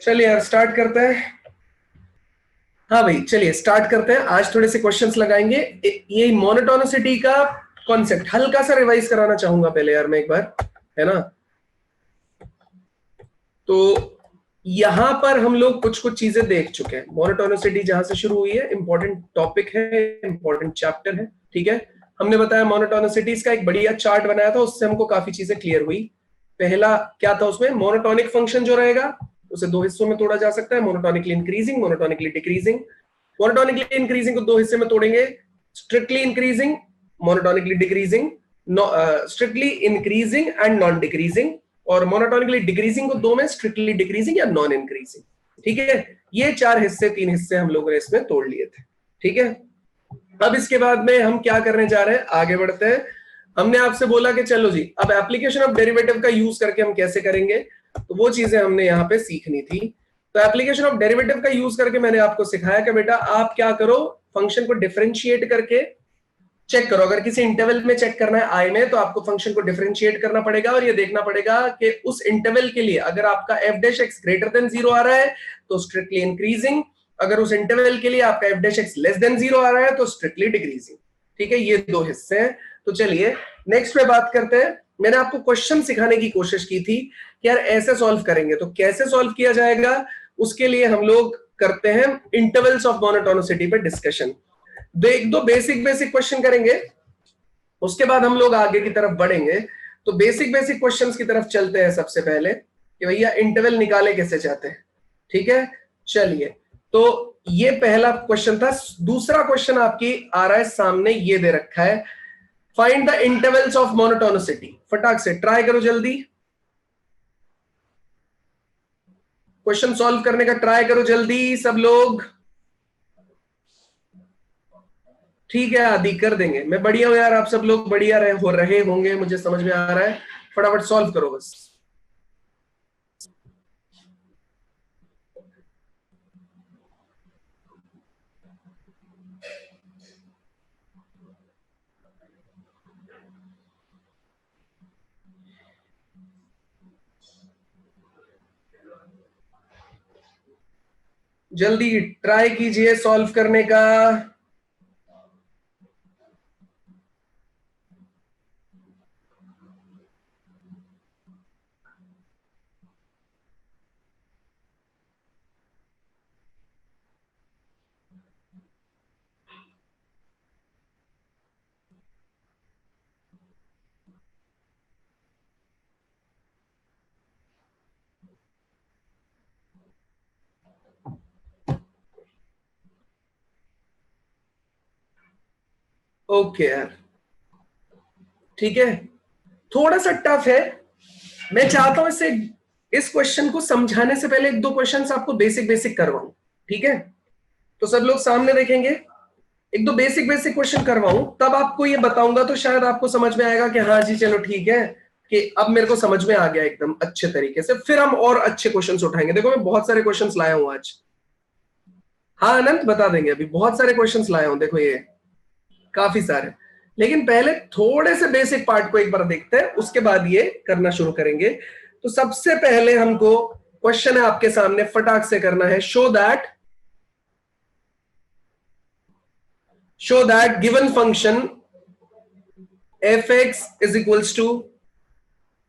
चलिए यार स्टार्ट करते हैं। हाँ भाई चलिए स्टार्ट करते हैं। आज थोड़े से क्वेश्चंस लगाएंगे। ये मोनोटोनिसिटी का कॉन्सेप्ट हल्का सा रिवाइज कराना चाहूंगा पहले यार मैं एक बार, है ना। तो यहां पर हम लोग कुछ कुछ चीजें देख चुके हैं। मोनोटोनिसिटी जहां से शुरू हुई है, इंपॉर्टेंट टॉपिक है, इंपॉर्टेंट चैप्टर है, ठीक है। हमने बताया मोनोटोनिसिटीज का एक बढ़िया चार्ट बनाया था, उससे हमको काफी चीजें क्लियर हुई। पहला क्या था उसमें, मोनोटोनिक फंक्शन जो रहेगा उसे दो हिस्सों में तोड़ा जा सकता है, monotonically increasing, monotonically decreasing. Monotonically increasing को दो हिस्से में तोड़ेंगे, strictly increasing, monotonically decreasing, strictly increasing and non decreasing. और मोनोटोनिकली डिक्रीजिंग को दो में, स्ट्रिक्टली डिक्रीजिंग या नॉन इंक्रीजिंग, ठीक है। ये चार हिस्से, तीन हिस्से हम लोगों ने इसमें तोड़ लिए थे, ठीक है। अब इसके बाद में हम क्या करने जा रहे हैं, आगे बढ़ते हैं। हमने आपसे बोला कि चलो जी अब एप्लीकेशन ऑफ डेरिवेटिव का यूज करके हम कैसे करेंगे, तो वो चीजें हमने यहाँ पे सीखनी थी। तो एप्लीकेशन ऑफ डेरिवेटिव का यूज करके मैंने आपको सिखाया कि बेटा आप क्या करो, फंक्शन को डिफरेंशिएट करके चेक करो। अगर किसी इंटरवल में चेक करना है आई में, तो आपको फंक्शन को डिफरेंशिएट करना पड़ेगा और ये देखना पड़ेगा कि उस इंटरवल के लिए अगर आपका F dash X greater than 0 आ रहा है तो स्ट्रिक्टली इंक्रीजिंग, अगर उस इंटरवल के लिए आपका F dash x less than 0 आ रहा है तो स्ट्रिक्टली डिक्रीजिंग, ठीक है। ये दो हिस्से हैं। तो चलिए नेक्स्ट पे बात करते हैं। मैंने आपको क्वेश्चन सिखाने की कोशिश की थी कि यार ऐसे सॉल्व करेंगे, तो कैसे सॉल्व किया जाएगा, उसके लिए हम लोग करते हैं इंटरवल्स ऑफ मोनोटोनिसिटी पे डिस्कशन। एक दो बेसिक बेसिक क्वेश्चन करेंगे, उसके बाद हम लोग आगे की तरफ बढ़ेंगे। तो बेसिक बेसिक क्वेश्चंस की तरफ चलते हैं सबसे पहले कि भैया इंटरवल निकाले कैसे चाहते हैं, ठीक है। चलिए तो ये पहला क्वेश्चन था। दूसरा क्वेश्चन आपकी आ रहा है सामने, ये दे रखा है, find the intervals of monotonicity. फटाक से ट्राई करो जल्दी, क्वेश्चन सॉल्व करने का ट्राई करो जल्दी सब लोग। ठीक है आदि कर देंगे, मैं बढ़िया हूं यार, आप सब लोग बढ़िया रहे होंगे, मुझे समझ में आ रहा है। फटाफट सॉल्व करो बस। जल्दी ट्राई कीजिए सॉल्व करने का। ओके यार ठीक है, थोड़ा सा टफ है। मैं चाहता हूं इससे, इस क्वेश्चन को समझाने से पहले एक दो क्वेश्चंस आपको बेसिक बेसिक करवाऊं, ठीक है। तो सब लोग सामने देखेंगे, एक दो बेसिक बेसिक क्वेश्चन करवाऊं, तब आपको ये बताऊंगा तो शायद आपको समझ में आएगा कि हाँ जी चलो ठीक है, कि अब मेरे को समझ में आ गया एकदम अच्छे तरीके से। फिर हम और अच्छे क्वेश्चंस उठाएंगे। देखो मैं बहुत सारे क्वेश्चंस लाया हूं आज। हाँ अनंत बता देंगे, अभी बहुत सारे क्वेश्चंस लाया हूं, देखो ये काफी सारे। लेकिन पहले थोड़े से बेसिक पार्ट को एक बार देखते हैं, उसके बाद ये करना शुरू करेंगे। तो सबसे पहले हमको क्वेश्चन है आपके सामने, फटाक से करना है। show that given function fx is equals to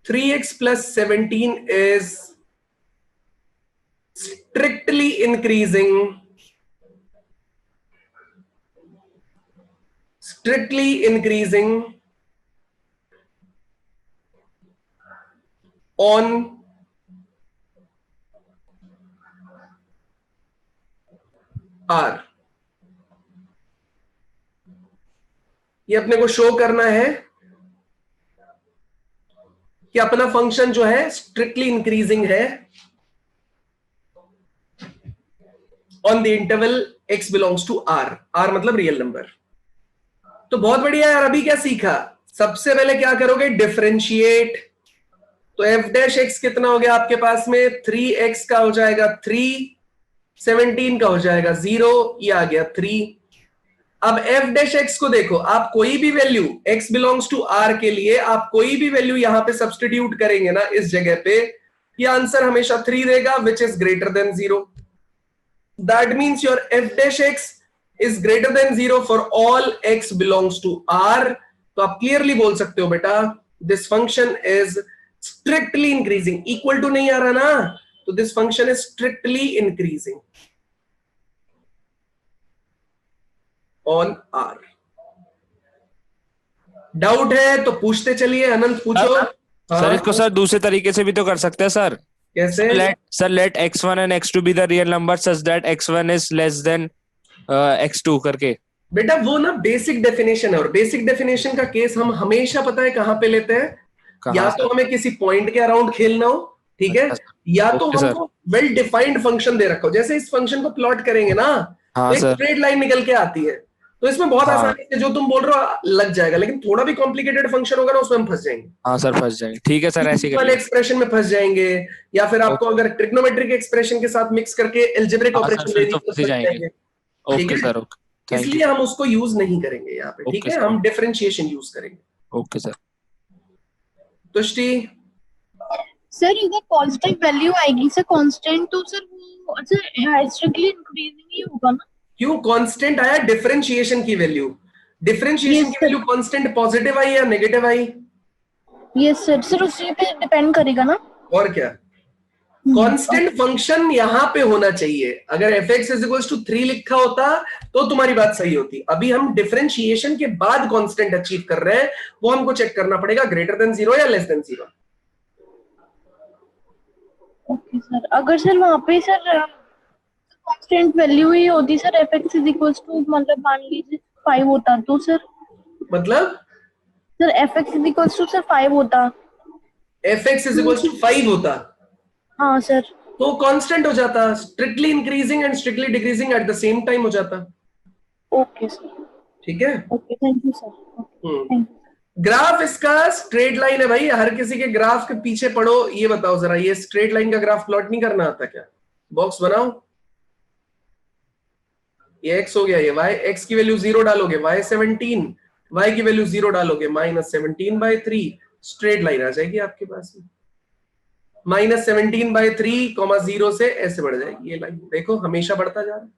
3x plus 17 is strictly increasing on R। ये अपने को शो करना है कि अपना फंक्शन जो है स्ट्रिक्टली इंक्रीजिंग है on the interval x belongs to R। R मतलब रियल नंबर। तो बहुत बढ़िया यार, अभी क्या सीखा, सबसे पहले क्या करोगे, डिफरेंशिएट। तो एफ डैश एक्स कितना हो गया आपके पास में, 3x का हो जाएगा 3, 17 का हो जाएगा 0, ये आ गया 3। अब एफ डैश एक्स को देखो, आप कोई भी value x belongs to R के लिए आप कोई भी वैल्यू यहां पे सब्सटीट्यूट करेंगे ना इस जगह पे, ये आंसर हमेशा 3 देगा, which is greater than 0. That means your F dash X is greater than 0 for all X belongs to R. तो आप क्लियरली बोल सकते हो बेटा this function is strictly increasing. Equal to नहीं आ रहा ना, तो this function is strictly increasing on R. Doubt है तो पूछते चलिए. अनंत पूछो. सर इसको सर दूसरे तरीके से भी तो कर सकते हैं सर. कैसे? Let x1 and x2 be the real number such that x1 is less than x2 करके. बेटा वो ना बेसिक डेफिनेशन है, और बेसिक डेफिनेशन का केस हम हमेशा पता है कहां पे लेते हैं. या तो हमें किसी पॉइंट के अराउंड खेलना हो, ठीक है, या तो हमको वेल डिफाइंड फंक्शन दे रखा हो. जैसे इस फंक्शन को प्लॉट करेंगे ना, तो एक स्ट्रेट लाइन निकल के आती है, तो इसमें बहुत आसानी से जो तुम बोल रहे हो लग जाएगा. लेकिन थोड़ा भी कॉम्प्लिकेटेड फंक्शन होगा ना, उसमें हम फंस जाएंगे. हाँ सर फंस जाएंगे. ठीक है सर, ऐसे वाले एक्सप्रेशन में फंस जाएंगे, या फिर आपको अगर ट्रिग्नोमेट्रिक एक्सप्रेशन के साथ मिक्स करके एल्जेब्रिक ऑपरेशन देनी तो फंस जाएंगे. Okay sir, okay. इसलिए हम उसको यूज नहीं करेंगे यहाँ पे, ठीक है. हम डिफरेंशिएशन यूज करेंगे. Okay sir. तुष्टि सर इधर कांस्टेंट वैल्यू आएगी सर. कांस्टेंट तो सर वो सर स्ट्रिक्टली इंक्रीजिंग ही होगा ना. क्यों कांस्टेंट आया? डिफरेंशिएशन की वैल्यू. डिफरेंशिएशन की वैल्यू कांस्टेंट पॉजिटिव आई या नेगेटिव आई? Yes sir. सर उसी पे डिपेंड करेगा ना. और क्या, कांस्टेंट फंक्शन यहां पे होना चाहिए. अगर f(x = 3 लिखा होता तो तुम्हारी बात सही होती. अभी हम डिफरेंशिएशन के बाद कांस्टेंट अचीव कर रहे हैं, वो हमको चेक करना पड़ेगा ग्रेटर देन 0 या लेस देन 0. Okay sir. अगर सर वहां पे सर कांस्टेंट वैल्यू ही होती सर, f(x = मतलब मान लीजिए 5 होता तो सर, मतलब सर f(x = सर 5 होता, f(x = 5 होता, हाँ सर, तो कांस्टेंट हो जाता. Strictly increasing and strictly decreasing at the same time हो जाता. Okay sir. ठीक है. Okay, thank you sir. Thank you. Graph इसका स्ट्रेट लाइन है भाई. हर किसी के ग्राफ के पीछे पढ़ो. ये बताओ जरा, ये स्ट्रेट लाइन का ग्राफ प्लॉट नहीं करना आता क्या? बॉक्स बनाओ. ये x हो गया, ये y. x की वैल्यू 0 डालोगे y 17, y की वैल्यू 0 डालोगे -17/3. स्ट्रेट लाइन आ जाएगी आपके पास में. -17/3, 0 से ऐसे बढ़ जाएगी ये लाइन. देखो हमेशा बढ़ता जा रहा है.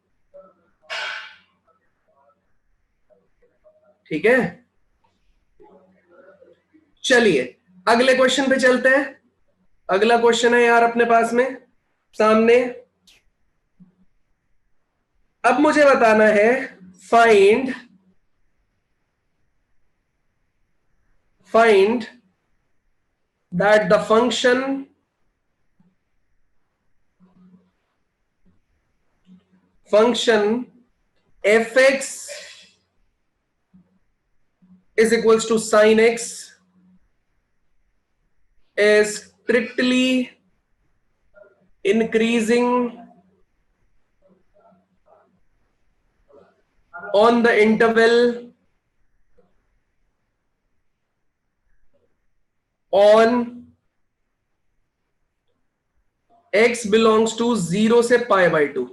ठीक है. चलिए अगले क्वेश्चन पे चलते हैं. अगला क्वेश्चन है यार अपने पास में सामने. अब मुझे बताना है find that the function f(x) is equals to sin x is strictly increasing on the interval on x belongs to 0 से π/2.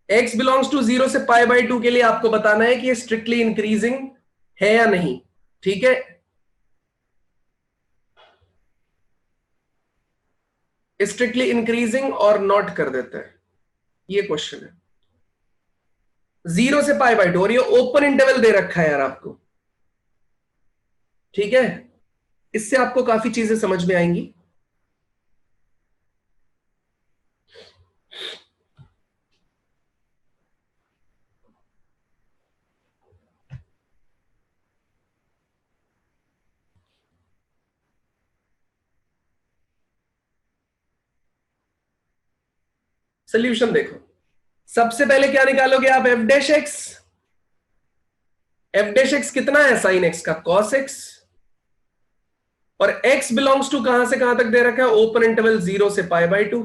x belongs to 0 से π/2 के लिए आपको बताना है कि ये स्ट्रिक्टली इंक्रीजिंग है या नहीं. ठीक है. स्ट्रिक्टली इंक्रीजिंग और नॉट कर देते हैं, ये क्वेश्चन है. 0 से π/2 और ये ओपन इंटरवल दे रखा है यार आपको. ठीक है. इससे आपको काफी चीजें समझ में आएंगी. सोल्यूशन देखो. सबसे पहले क्या निकालोगे आप? f'(x). f'(x) कितना है? sin x का cos x. और x बिलोंग्स टू कहां से कहां तक दे रखा है? ओपन इंटरवल 0 से π/2.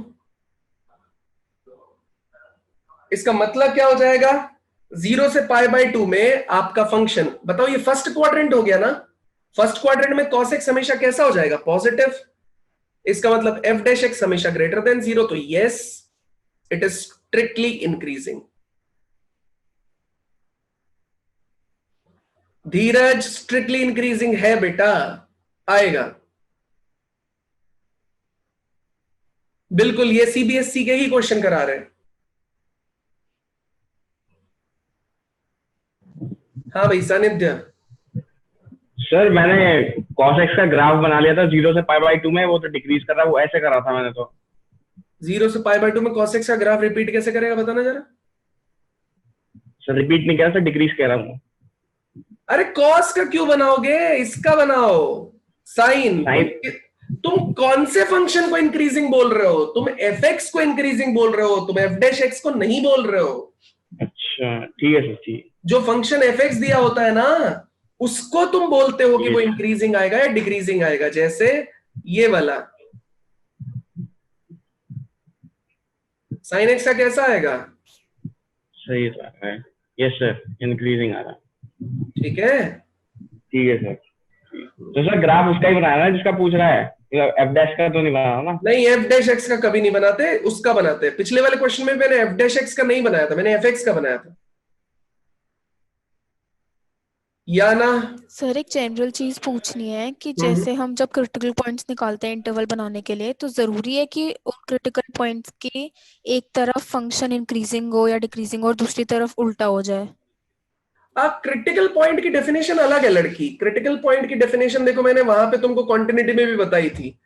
इसका मतलब क्या हो जाएगा? 0 से π/2 में आपका फंक्शन, बताओ ये फर्स्ट क्वाड्रेंट हो गया ना. फर्स्ट क्वाड्रेंट में cos x हमेशा कैसा हो जाएगा? पॉजिटिव. इसका मतलब f'(x) हमेशा ग्रेटर देन 0. तो yes, it is strictly increasing. Dheeraj, strictly increasing है बेटा, आएगा. बिल्कुल, ये सीबीएसई के ही क्वेश्चन करा रहे हैं। हाँ भाई सानिध्य। सर मैंने cos x का ग्राफ बना लिया था 0 से पाई बाई 2 में, वो तो डिक्रीज कर रहा है, वो ऐसे करा था मैंने तो। 0 से पाई बाय 2 में cos x का ग्राफ रिपीट कैसे करेगा बताना जरा। सर रिपीट नहीं कह रहा सर, डिक्रीज कह रहा हूँ। अरे cos का क्यों बनाओगे, इसका बनाओ साइन। तुम कौन से फंक्शन को इंक्रीजिंग बोल रहे हो, तुम एफ एक्स को इंक्रीजिंग बोल रहे हो, तुम एफ डैश एक्स को नहीं बोल रहे हो। अच्छा ठीक है सर, ठीक। जो फंक्शन एफ एक्स दिया होता है ना, उसको तुम बोलते हो कि वो इंक्रीजिंग आएगा या डिक्रीजिंग आएगा। जैसे ये वाला साइन एक्स का कैसा आएगा? सही है। यस सर, इंक्रीजिंग आ रहा। ठीक है, ठीक है सर। तो सर ग्राफ उसका ही बनाया ना जिसका पूछ रहा है, एफ डैश का तो नहीं बनाया ना? नहीं, एफ डैश एक्स का कभी नहीं बनाते, उसका बनाते हैं। पिछले वाले क्वेश्चन में मैंने एफ डैश एक्स का नहीं बनाया था, मैंने एफ एक्स का बनाया था। या ना सर एक जनरल चीज पूछनी है कि जैसे हम जब क्रिटिकल पॉइंट्स निकालते हैं इंटरवल बनाने के लिए, तो जरूरी है कि उन क्रिटिकल पॉइंट्स के एक तरफ फंक्शन इंक्रीजिंग हो या डिक्रीजिंग और दूसरी तरफ उल्टा हो जाए? आप क्रिटिकल पॉइंट की डेफिनेशन अलग है लड़की। क्रिटिकल पॉइंट की डेफिनेशन देखो, मैंने वहां पे तुमको कॉन्टिन्यूटी में भी बताई थी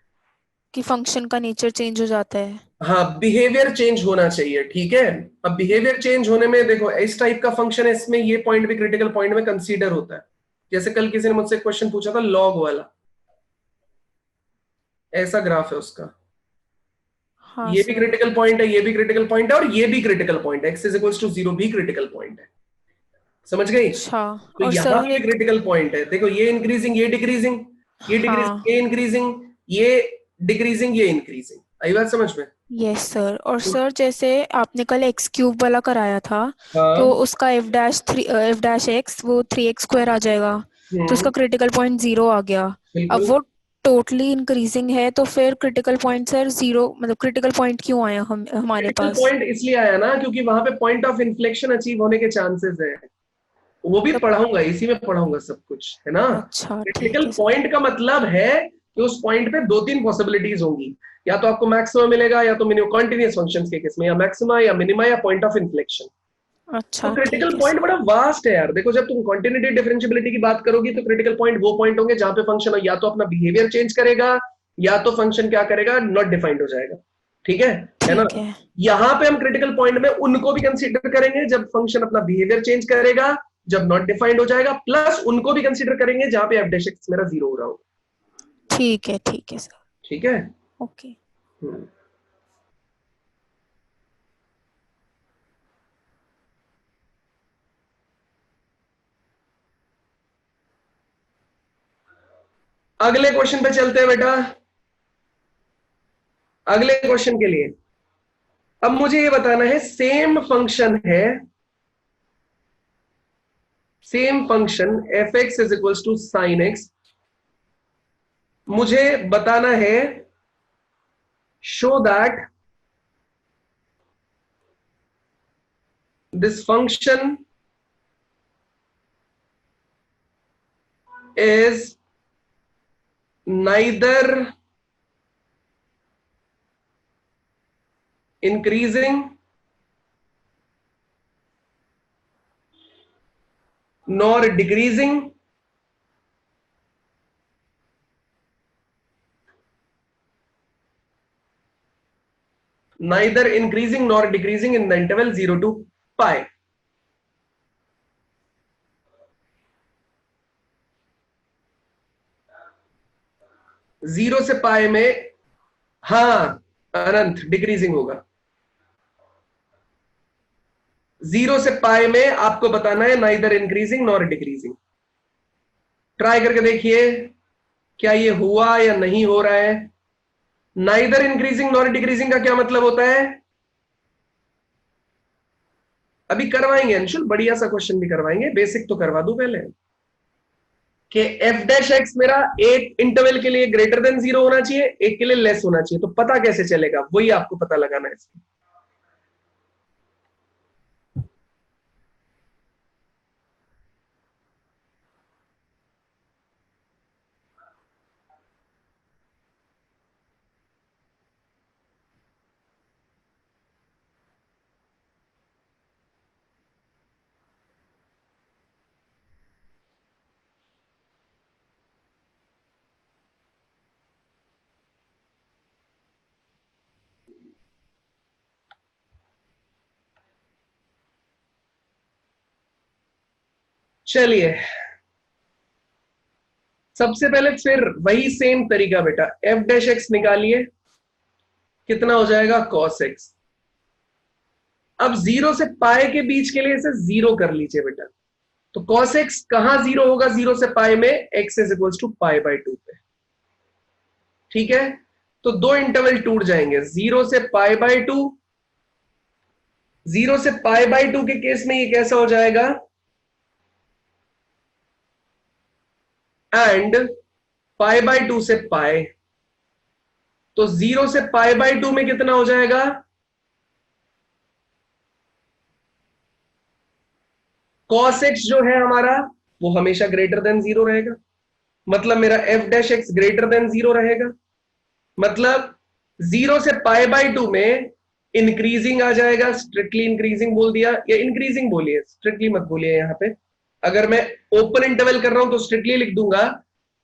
कि फंक्शन का नेचर चेंज हो जाता है। हाँ, बिहेवियर चेंज होना चाहिए। ठीक है, अब बिहेवियर चेंज होने में देखो, इस टाइप का फंक्शन है, इसमें ये पॉइंट भी क्रिटिकल पॉइंट में कंसीडर होता है। जैसे कल किसी ने मुझसे क्वेश्चन पूछा था लॉग वाला, ऐसा ग्राफ है उसका। हाँ ये भी सर। क्रिटिकल पॉइंट है, ये भी क्रिटिकल पॉइंट है, और ये भी क्रिटिकल पॉइंट है। एक्स इज इक्वल्स टू 0 भी क्रिटिकल पॉइंट है। समझ गई? अच्छा। तो और यहां सर भी एक, क्रिटिकल पॉइंट है। देखो, ये इंक्रीजिंग, ये डिक्रीजिंग, ये डिक्रीजिंग, हाँ ये इंक्रीजिंग, ये डिक्रीजिंग, ये इंक्रीजिंग। आई बात समझ में? Yes sir. और सर जैसे आपने कल एक्स क्यूब वाला कराया था, हाँ। तो उसका एफ डैश एक्स वो 3x² आ जाएगा, तो उसका क्रिटिकल पॉइंट 0 आ गया। अब बिल्कुल। वो टोटली इंक्रीजिंग है, तो फिर क्रिटिकल पॉइंट सर 0, मतलब क्रिटिकल पॉइंट क्यों आया हम हमारे क्रिटिकल पास? पॉइंट इसलिए आया ना, क्योंकि वहां पे पॉइंट ऑफ इन्फ्लेक्शन अचीव होने के चांसेस है। वो भी तब पढ़ाऊंगा, इसी में पढ़ाऊंगा सब कुछ, है ना। अच्छा ठीक क्रिटिकल है सर। पॉइंट का मतलब है कि उस पॉइंट पे दो तीन पॉसिबिलिटीज होंगी। या तो आपको मैक्सिमम मिलेगा, या तो मिनिमम कॉन्टिन्यूस फंक्शंस के केस में, या मैक्सिमा, या मिनिमा, या पॉइंट ऑफ इन्फ्लेक्शन। तो अच्छा क्रिटिकल ठीक है पॉइंट सर। बड़ा वास्ट है यार। देखो, जब तुम कॉन्टिन्यूटी डिफरेंशियबिलिटी की बात करोगी, तो क्रिटिकल पॉइंट वो पॉइंट होंगे जहां पे फंक्शन या तो अपना बिहेवियर चेंज करेगा, या तो फंक्शन क्या करेगा, नॉट डिफाइंड हो जाएगा। ठीक है ना। ठीक है। यहां पे हम क्रिटिकल पॉइंट में उनको भी कंसीडर करेंगे जब फंक्शन अपना बिहेवियर चेंज करेगा, जब नॉट डिफाइंड हो जाएगा, प्लस उनको भी कंसीडर करेंगे जहां पे एफ डैश एक्स मेरा 0 हो रहा हो। ठीक है सर। ठीक है। ओके। हम्म। अगले क्वेश्चन पे चलते हैं बेटा, अगले क्वेश्चन के लिए। अब मुझे ये बताना है, सेम फंक्शन है, same function F X is equals to sine X. मुझे बताना है, show that this function is neither increasing nor decreasing, neither increasing nor decreasing in the interval 0 to pi. Zero से पाए में, हाँ अनंत डिक्रीजिंग होगा। Zero से पाए में आपको बताना है neither increasing nor decreasing. Try करके देखिए क्या ये हुआ या नहीं हो रहा है। नाइदर इंक्रीजिंग नॉर डिक्रीजिंग का क्या मतलब होता है? अभी करवाएंगे अंशुल, बढ़िया सा क्वेश्चन भी करवाएंगे, बेसिक तो करवा दूं पहले कि एफ डैश एक्स मेरा एक इंटरवल के लिए ग्रेटर देन 0 होना चाहिए, एक के लिए लेस होना चाहिए। तो पता कैसे चलेगा, वही आपको पता लगाना है इसमें। चलिए सबसे पहले फिर वही सेम तरीका बेटा, एफ डैश एक्स निकालिए, कितना हो जाएगा cos x। अब 0 से पाई के बीच के लिए इसे 0 कर लीजिए बेटा, तो cos x कहां 0 होगा 0 से पाई में, x इज इक्वल्स टू π/2 पे। ठीक है, तो दो इंटरवल टूट जाएंगे, 0 से π/2। 0 से π/2 के केस में ये कैसा हो जाएगा, एंड π/2 से पाई, तो 0 से π/2 में कितना हो जाएगा, cos x जो है हमारा वो हमेशा ग्रेटर देन 0 रहेगा, मतलब मेरा f dash X greater than 0 रहेगा। मतलब 0 से π/2 में इंक्रीजिंग आ जाएगा, स्ट्रिक्टली इंक्रीजिंग बोल दिया, या इंक्रीजिंग बोलिए, स्ट्रिक्टली मत बोलिए यहां पे। अगर मैं ओपन इंटरवल कर रहा हूं तो स्ट्रिक्टली लिख दूंगा,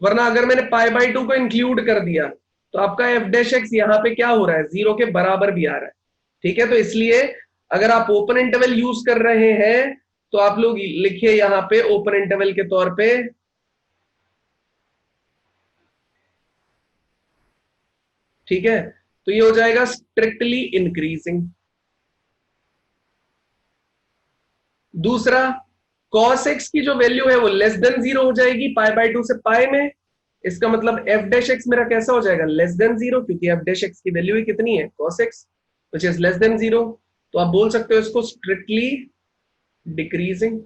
वरना अगर मैंने π/2 को इंक्लूड कर दिया तो आपका f डैश एक्स यहां पे क्या हो रहा है, 0 के बराबर भी आ रहा है। ठीक है, तो इसलिए अगर आप ओपन इंटरवल यूज कर रहे हैं तो आप लोग लिखिए यहां पे ओपन इंटरवल के तौर पे ठीक है, तो ये हो जाएगा स्ट्रिक्टली इंक्रीजिंग। दूसरा, cos x की जो वैल्यू है वो लेस देन 0 हो जाएगी π/2 से पाई में, इसका मतलब f डैश x मेरा कैसा हो जाएगा, लेस देन 0, क्योंकि f डैश x की वैल्यू ही कितनी है, cos x, which is less than 0। तो आप बोल सकते हो इसको स्ट्रिक्टली डिक्रीजिंग।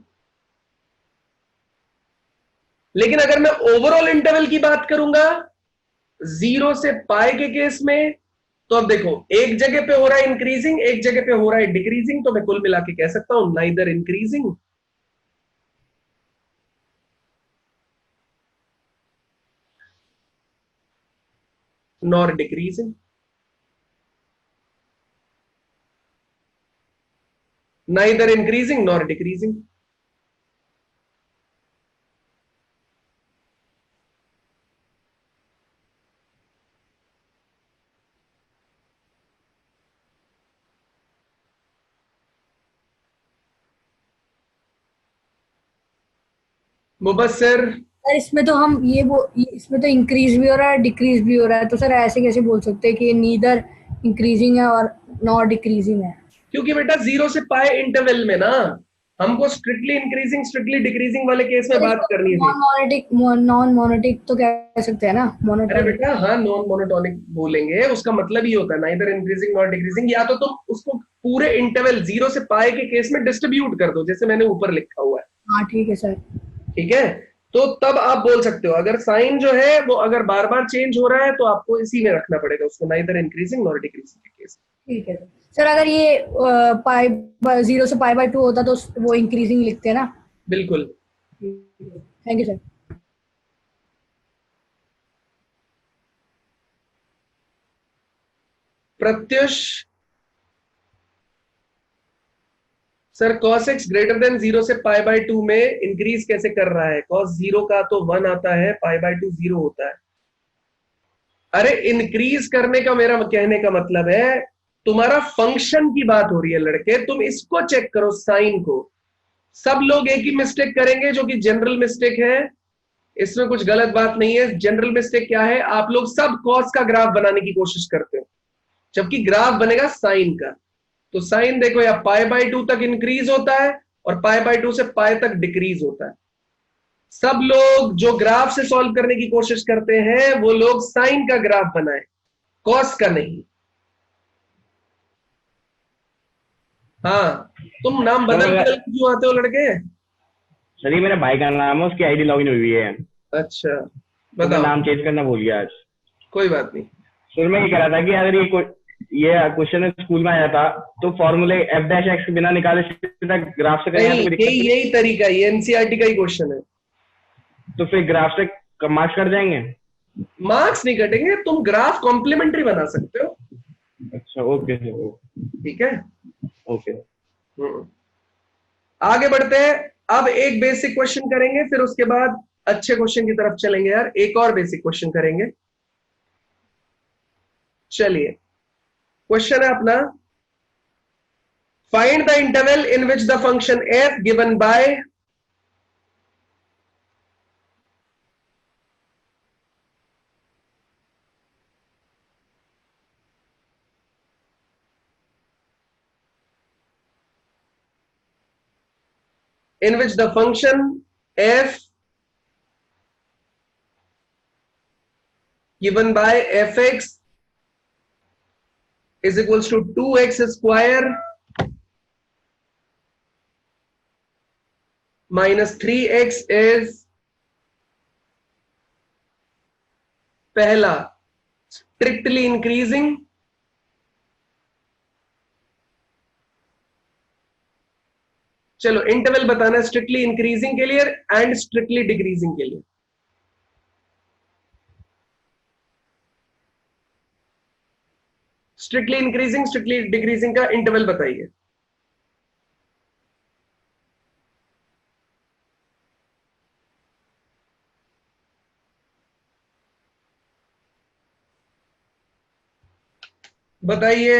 लेकिन अगर मैं ओवरऑल इंटरवल की बात करूंगा 0 से पाई के केस में, तो अब देखो एक जगह पे हो रहा है इंक्रीजिंग, एक जगह पे हो रहा है डिक्रीजिंग, तो मैं कुल मिला के कह सकता हूं neither increasing nor decreasing. Neither increasing nor decreasing. Mubassir, sir इसमें तो हम इसमें तो इंक्रीज भी हो रहा है डिक्रीज भी हो रहा है, तो सर ऐसे कैसे बोल सकते हैं कि ये नीदर इंक्रीजिंग है और नॉट डिक्रीजिंग है? क्योंकि बेटा 0 से पाई इंटरवल में ना हमको स्ट्रिक्टली इंक्रीजिंग स्ट्रिक्टली डिक्रीजिंग वाले केस में बात करनी थी। नॉन मोनोटिक तो कह सकते हैं ना, अरे मोनोटोनिक। बेटा हाँ, नॉन मोनोटोनिक बोलेंगे, उसका मतलब ही होता है नाइदर इंक्रीजिंग नॉट डिक्रीजिंग। या तो तुम उसको पूरे इंटरवल 0 से पाई के केस में डिस्ट्रीब्यूट कर दो, जैसे मैंने ऊपर लिखा हुआ है। हाँ ठीक है सर। ठीक है, तो तब आप बोल सकते हो, अगर साइन जो है वो अगर बार बार चेंज हो रहा है तो आपको इसी में रखना पड़ेगा उसको, नाइदर इंक्रीजिंग नॉर डिक्रीजिंग के केस। ठीक है सर, अगर ये पाई 0 से π/2 होता तो वो इंक्रीजिंग लिखते हैं ना? बिल्कुल। Thank you sir. Pratyush sir, cos x greater than 0 से π/2 में इंक्रीज कैसे कर रहा है? cos 0 का तो 1 आता है, π/2 0 होता है। अरे इंक्रीज करने का मेरा कहने का मतलब है तुम्हारा फंक्शन की बात हो रही है लड़के, तुम इसको चेक करो, साइन को। सब लोग एक ही मिस्टेक करेंगे जो कि जनरल मिस्टेक है, इसमें कुछ गलत बात नहीं है। जनरल मिस्टेक क्या है, आप लोग सब कॉस का ग्राफ बनाने की कोशिश करते हो, जबकि ग्राफ बनेगा साइन का। तो साइन देखो या π/2 तक इंक्रीज होता है और π/2 से पाई तक डिक्रीज होता है। सब लोग जो ग्राफ से सॉल्व करने की कोशिश करते हैं वो लोग साइन का ग्राफ बनाए, कॉस का नहीं। हाँ, तुम नाम बदल बदल क्यों आते हो लड़के? सर ये मेरे भाई का नाम है, उसकी आईडी लॉगिन हुई है। अच्छा तो मैं बताओ। नाम चेंज करना भूल गया आज। कोई बात नहीं। सर मैं ये कह रहा था कि अगर ये क्वेश्चन स्कूल में आया था तो फॉर्मूले एफ डैश एक्स बिना निकाले सीधा ग्राफ से करेंगे तो कोई दिक्कत नहीं? यही तरीका, ये एनसीईआरटी का ही क्वेश्चन है। तो फिर ग्राफ से मार्क्स कट जाएंगे? मार्क्स नहीं कटेंगे, तुम ग्राफ कॉम्प्लीमेंट्री बना सकते हो। अच्छा ओके सर, ठीक है, ओके। आगे बढ़ते हैं। अब एक बेसिक क्वेश्चन करेंगे, फिर उसके बाद अच्छे क्वेश्चन की तरफ चलेंगे। यार एक और बेसिक क्वेश्चन करेंगे। चलिए, क्वेश्चन है अपना, find the interval in which the function f given by in which the function f given by fx is equals to 2x square minus 3x is पहला strictly increasing, चलो interval बताना strictly increasing के लिए and strictly decreasing के लिए। Strictly increasing strictly decreasing का interval बताइए। बताइए।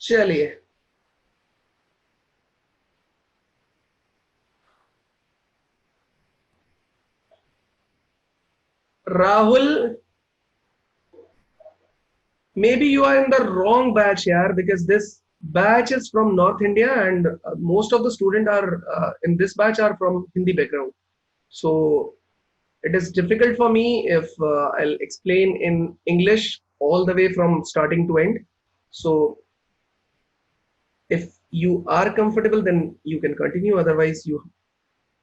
चलिए Rahul, maybe you are in the wrong batch here because this batch is from North India and most of the students are in this batch are from Hindi background. So it is difficult for me if I'll explain in English all the way from starting to end. So if you are comfortable, then you can continue. Otherwise, you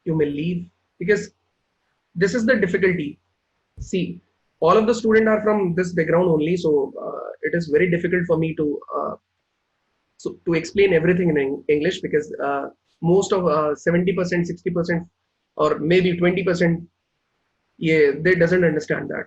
may leave because this is the difficulty. See, all of the students are from this background only, so it is very difficult for me to explain everything in English because most of 70%, 60%, or maybe 20%, they doesn't understand that.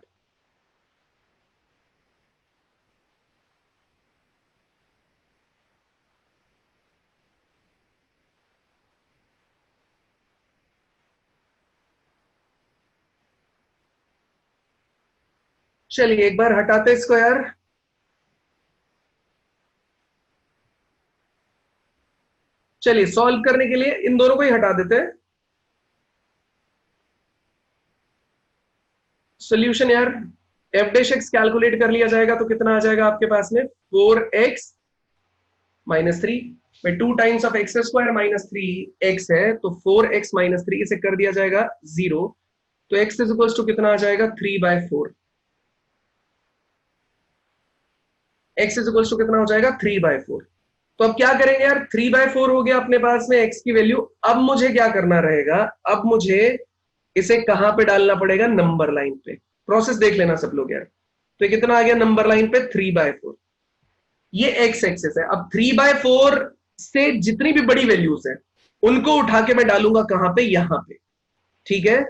चलिए एक बार हटाते इसको यार। चलिए solve करने के लिए इन दोनों को ही हटा देते हैं। सॉल्यूशन यार f डैश x कैलकुलेट कर लिया जाएगा तो कितना आ जाएगा आपके पास में 4x माइनस 3 में 2 times of x square minus 3x है तो 4x माइनस 3 इसे कर दिया जाएगा 0 तो x इज इक्वल टू कितना आ जाएगा 3/4। x इज इक्वल टू कितना हो जाएगा 3/4। तो अब क्या करेंगे यार 3/4 हो गया अपने पास में x की वैल्यू। अब मुझे क्या करना रहेगा, अब मुझे इसे कहां पे डालना पड़ेगा, नंबर लाइन पे। प्रोसेस देख लेना सब लोग यार। तो ये कितना आ गया नंबर लाइन पे 3/4। ये x एक्सिस है। अब 3/4 से जितनी भी बड़ी वैल्यूज है उनको उठा के मैं डालूंगा कहां पे, यहां पे। ठीक है,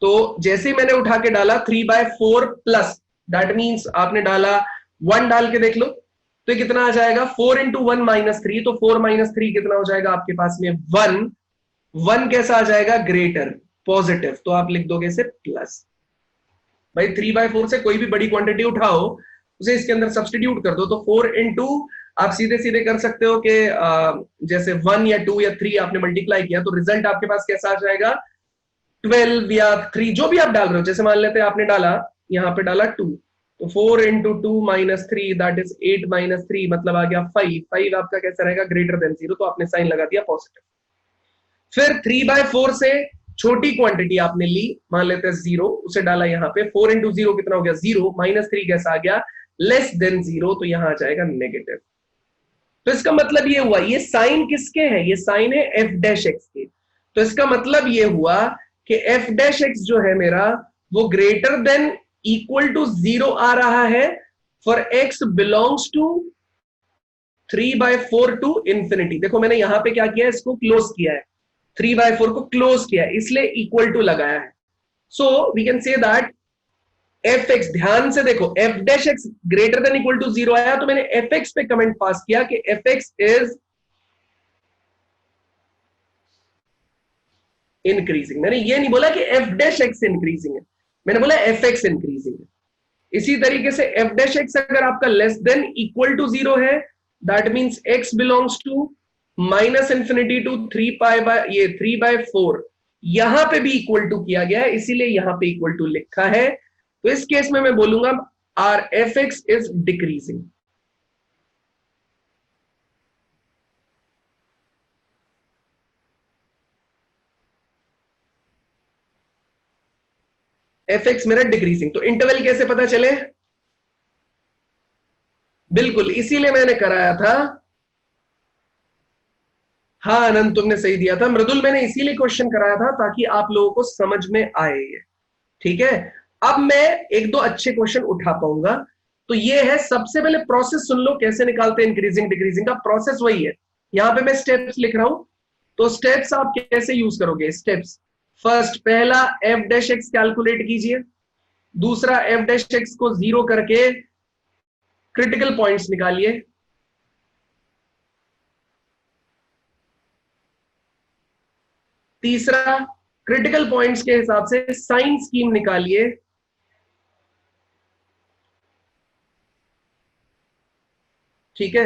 तो जैसे ही मैंने उठा के डाला 3/4 प्लस, दैट मीन्स आपने डाला 1 डाल के देख लो तो ये कितना आ जाएगा 4 इंटू 1 माइनस 3। तो 4 माइनस 3 कितना हो जाएगा आपके पास में 1। 1 कैसा आ जाएगा, ग्रेटर, पॉजिटिव, तो आप लिख दोगे इसे प्लस। भाई 3/4 से कोई भी बड़ी क्वांटिटी उठाओ उसे इसके अंदर सब्स्टिट्यूट कर दो, तो 4 इंटू आप सीधे सीधे कर सकते हो कि जैसे 1 या 2 या 3 आपने मल्टीप्लाई किया तो रिजल्ट आपके पास कैसा आ जाएगा, 12 या 3 जो भी आप डाल रहे हो। जैसे मान लेते हैं आपने डाला, यहाँ पे डाला 2, तो 4 into 2 minus 3 that is 8 minus 3 मतलब आ गया 5। 5 आपका कैसा रहेगा, ग्रेटर देन 0, तो आपने साइन लगा दिया पॉजिटिव। फिर 3/4 से छोटी क्वांटिटी आपने ली, मान लेते हैं 0, उसे डाला यहाँ पे, 4 इंटू 0 कितना हो गया 0, माइनस 3 कैसा आ गया, लेस देन 0, तो यहां आ जाएगा नेगेटिव। तो इसका मतलब ये हुआ, ये साइन किसके है, ये साइन है एफ डैश एक्स के। तो इसका मतलब ये हुआ कि एफ डैश एक्स जो है मेरा वो ग्रेटर देन इक्वल टू 0 आ रहा है for X belongs to 3/4 to infinity. देखो मैंने यहां पे क्या किया है, इसको क्लोज किया है, 3/4 को क्लोज किया है, इसलिए इक्वल टू लगाया है। So we can say that F X, ध्यान से देखो, F dash X greater than equal to 0 आया तो मैंने एफ एक्स पे कमेंट पास किया कि एफ एक्स इज इंक्रीजिंग। मैंने ये नहीं बोला कि एफ डैश एक्स इंक्रीजिंग है, मैंने बोला एफ एक्स इंक्रीजिंग है। इसी तरीके से एफ डैश एक्स अगर आपका लेस देन इक्वल टू 0 है, that means X belongs to minus infinity to 3/4, यहां पे भी इक्वल टू किया गया है, इसीलिए यहां पे इक्वल टू लिखा है। तो इस केस में मैं बोलूंगा R F X is decreasing. F x मेरा डिक्रीजिंग। तो इंटरवल कैसे पता चले, बिल्कुल इसीलिए मैंने कराया था। हाँ आनंद तुमने सही दिया था, मृदुल मैंने इसीलिए क्वेश्चन कराया था ताकि आप लोगों को समझ में आए ये, ठीक है। अब मैं एक दो अच्छे क्वेश्चन उठा पाऊंगा। तो ये है, सबसे पहले प्रोसेस सुन लो कैसे निकालते हैं इंक्रीजिंग डिक्रीजिंग का। प्रोसेस वही है, यहां पे मैं स्टेप्स लिख रहा हूं, तो स्टेप्स आप कैसे यूज करोगे। स्टेप्स, फर्स्ट पहला एफ डैश एक्स कैलकुलेट कीजिए, दूसरा एफ डैश एक्स को 0 करके क्रिटिकल पॉइंट्स निकालिए, तीसरा क्रिटिकल पॉइंट्स के हिसाब से साइन स्कीम निकालिए, ठीक है।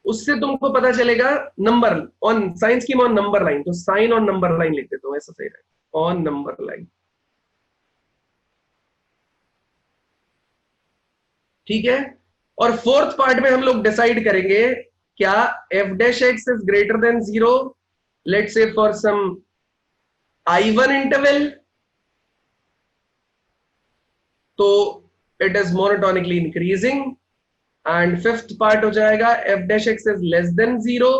उससे तुमको पता चलेगा number on sign scheme on number line, तो साइन ऑन नंबर लाइन लिख देता हूं, ऐसा सही रहेगा, ऑन नंबर लाइन, ठीक है। और फोर्थ पार्ट में हम लोग डिसाइड करेंगे क्या F dash X is greater than 0, let's say for some I1 interval, तो it is monotonically increasing. And fifth part हो जाएगा F dash X is less than 0,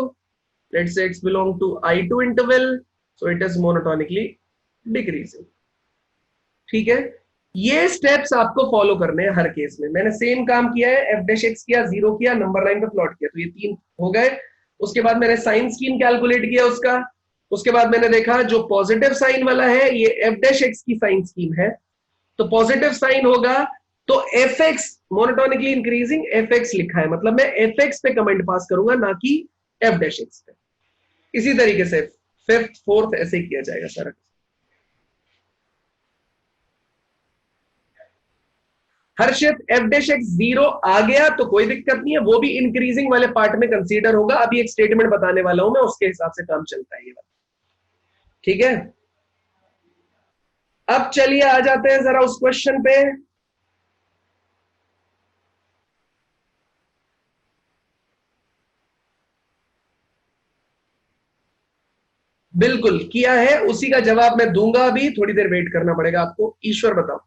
let's say X belong to I2 interval, so it is monotonically decreasing, ठीक है। ये steps आपको follow करने हैं हर case में। मैंने सेम काम किया है, एफ डैश एक्स किया, 0 किया, नंबर लाइन पे प्लॉट किया, तो ये 3 हो गए। उसके बाद मैंने साइन स्कीम कैलकुलेट किया उसका, उसके बाद मैंने देखा जो पॉजिटिव साइन वाला है ये एफ डैश एक्स की साइन स्कीम है, तो पॉजिटिव साइन होगा तो F x monotonically increasing, F x लिखा है, मतलब मैं एफ एक्स पे कमेंट पास करूंगा ना कि एफ डैश एक्स पे। इसी तरीके से फिफ्थ फोर्थ ऐसे ही किया जाएगा सारा। हर्षित एफ डैश एक्स 0 आ गया तो कोई दिक्कत नहीं है, वो भी इंक्रीजिंग वाले पार्ट में कंसीडर होगा। अभी एक स्टेटमेंट बताने वाला हूं मैं, उसके हिसाब से काम चलता है ये वाला, ठीक है। अब चलिए आ जाते हैं जरा उस क्वेश्चन पे। बिल्कुल किया है, उसी का जवाब मैं दूंगा, अभी थोड़ी देर वेट करना पड़ेगा आपको। ईश्वर बताओ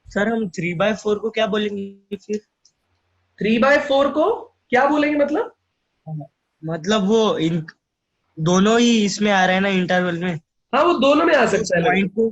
सर, हम 3/4 को क्या बोलेंगे फिर? 3/4 को क्या बोलेंगे मतलब वो दोनों ही इसमें आ रहा है ना इंटरवल में। हाँ वो दोनों में आ सकता है पॉइंट को,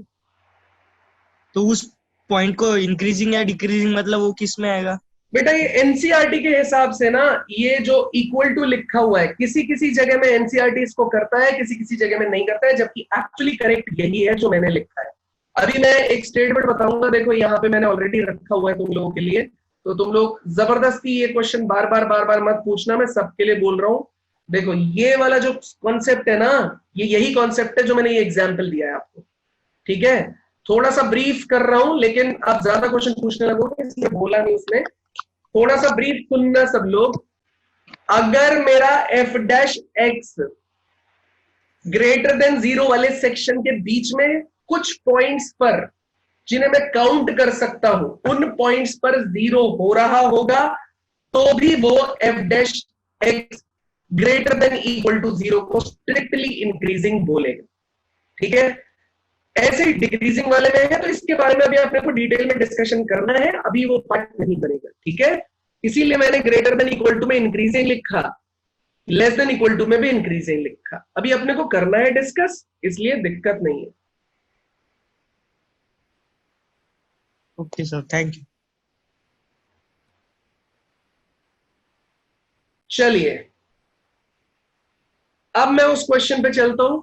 तो उस पॉइंट को इंक्रीजिंग या डिक्रीजिंग मतलब वो किस में आएगा? बेटा ये एनसीईआरटी के हिसाब से ना, ये जो इक्वल टू लिखा हुआ है, किसी किसी जगह में एनसीईआरटी इसको करता है, किसी किसी जगह में नहीं करता है, जबकि एक्चुअली करेक्ट यही है जो मैंने लिखा है। अभी मैं एक स्टेटमेंट बताऊंगा, देखो यहाँ पे मैंने ऑलरेडी रखा हुआ है तुम लोगों के लिए, तो तुम लोग जबरदस्ती ये क्वेश्चन बार बार मत पूछना, मैं सबके लिए बोल रहा हूँ। देखो ये वाला जो कॉन्सेप्ट है ना, ये यही कॉन्सेप्ट है जो मैंने ये एग्जाम्पल दिया है आपको। ठीक है, थोड़ा सा ब्रीफ कर रहा हूं, लेकिन आप ज्यादा क्वेश्चन पूछने लगोगे इसलिए बोला नहीं उसने। थोड़ा सा ब्रीफ सुनना सब लोग। अगर मेरा F dash X greater than 0 वाले सेक्शन के बीच में कुछ पॉइंट्स पर, जिन्हें मैं काउंट कर सकता हूं, उन पॉइंट्स पर 0 हो रहा होगा, तो भी वो F dash X greater than equal to 0 को स्ट्रिक्टली इंक्रीजिंग बोलेगा। ठीक है, ऐसे ही डिक्रीजिंग वाले में है, तो इसके बारे में अभी अपने को डिटेल में डिस्कशन करना है, अभी वो पार्ट नहीं बनेगा। ठीक है, इसीलिए मैंने ग्रेटर देन इक्वल टू में इंक्रीजिंग लिखा, लेस देन इक्वल टू में भी इंक्रीजिंग लिखा। अभी अपने को करना है डिस्कस, इसलिए दिक्कत नहीं है। Okay sir, thank you. चलिए, अब मैं उस क्वेश्चन पे चलता हूं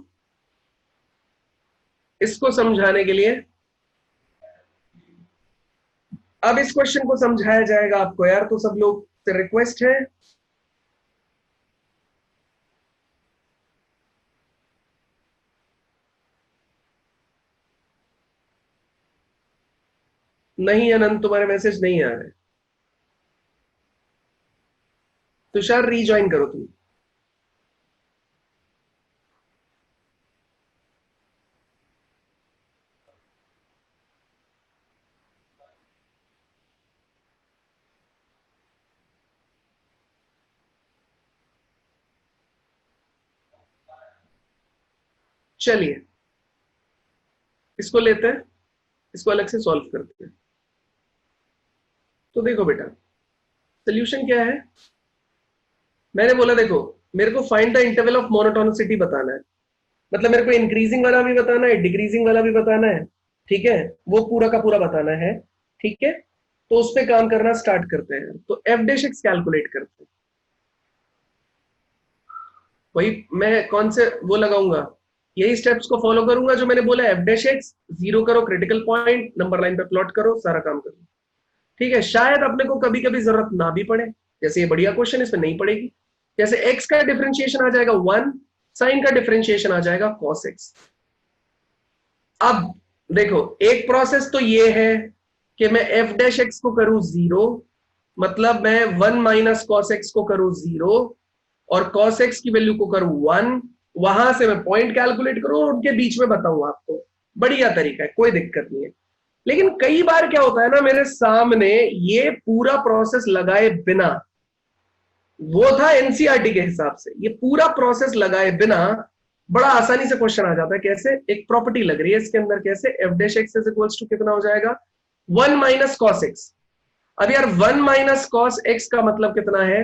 इसको समझाने के लिए। अब इस क्वेश्चन को समझाया जाएगा आपको यार, तो सब लोग से रिक्वेस्ट है नहीं अनंत, तुम्हारे मैसेज नहीं आ रहे। तुषार रीजॉइन करो तुम। चलिए, इसको लेते हैं, इसको अलग से सॉल्व करते हैं। तो देखो बेटा, सोल्यूशन क्या है। मैंने बोला देखो, मेरे को find the interval of monotonicity बताना है, मतलब मेरे को इंक्रीजिंग वाला भी बताना है, डिक्रीजिंग वाला भी बताना है। ठीक है, वो पूरा का पूरा बताना है। ठीक है, तो उस पर काम करना स्टार्ट करते हैं। तो एफ डैश एक्स कैलकुलेट करते हैं। वही मैं कौन से वो लगाऊंगा, यही स्टेप्स को फॉलो करूंगा जो मैंने बोला। एफ डैश एक्स 0 करो, क्रिटिकल पॉइंट नंबर लाइन पे प्लॉट करो, सारा काम करो। ठीक है, शायद अपने को कभी कभी जरूरत ना भी पड़े, जैसे ये बढ़िया क्वेश्चन इसमें नहीं पड़ेगी। जैसे x का डिफरेंशिएशन आ जाएगा 1, साइन का डिफरेंशिएशन आ जाएगा cos x। अब देखो, एक प्रोसेस तो ये है कि मैं f डैश x को करूं 0, मतलब मैं 1 माइनस cos x को करूं 0 और cos x की वैल्यू को करूं 1, वहां से मैं पॉइंट कैलकुलेट करूं और उनके बीच में बताऊं आपको। बढ़िया तरीका है, कोई दिक्कत नहीं है। लेकिन कई बार क्या होता है ना, मेरे सामने ये पूरा प्रोसेस लगाए बिना, वो था एनसीईआरटी के हिसाब से, ये पूरा प्रोसेस लगाए बिना बड़ा आसानी से क्वेश्चन आ जाता है। कैसे, एक प्रॉपर्टी लग रही है इसके अंदर, कैसे F dash X is equals to कितना हो जाएगा 1 माइनस कॉस एक्स। अब यार 1 माइनस कॉस एक्स का मतलब कितना है,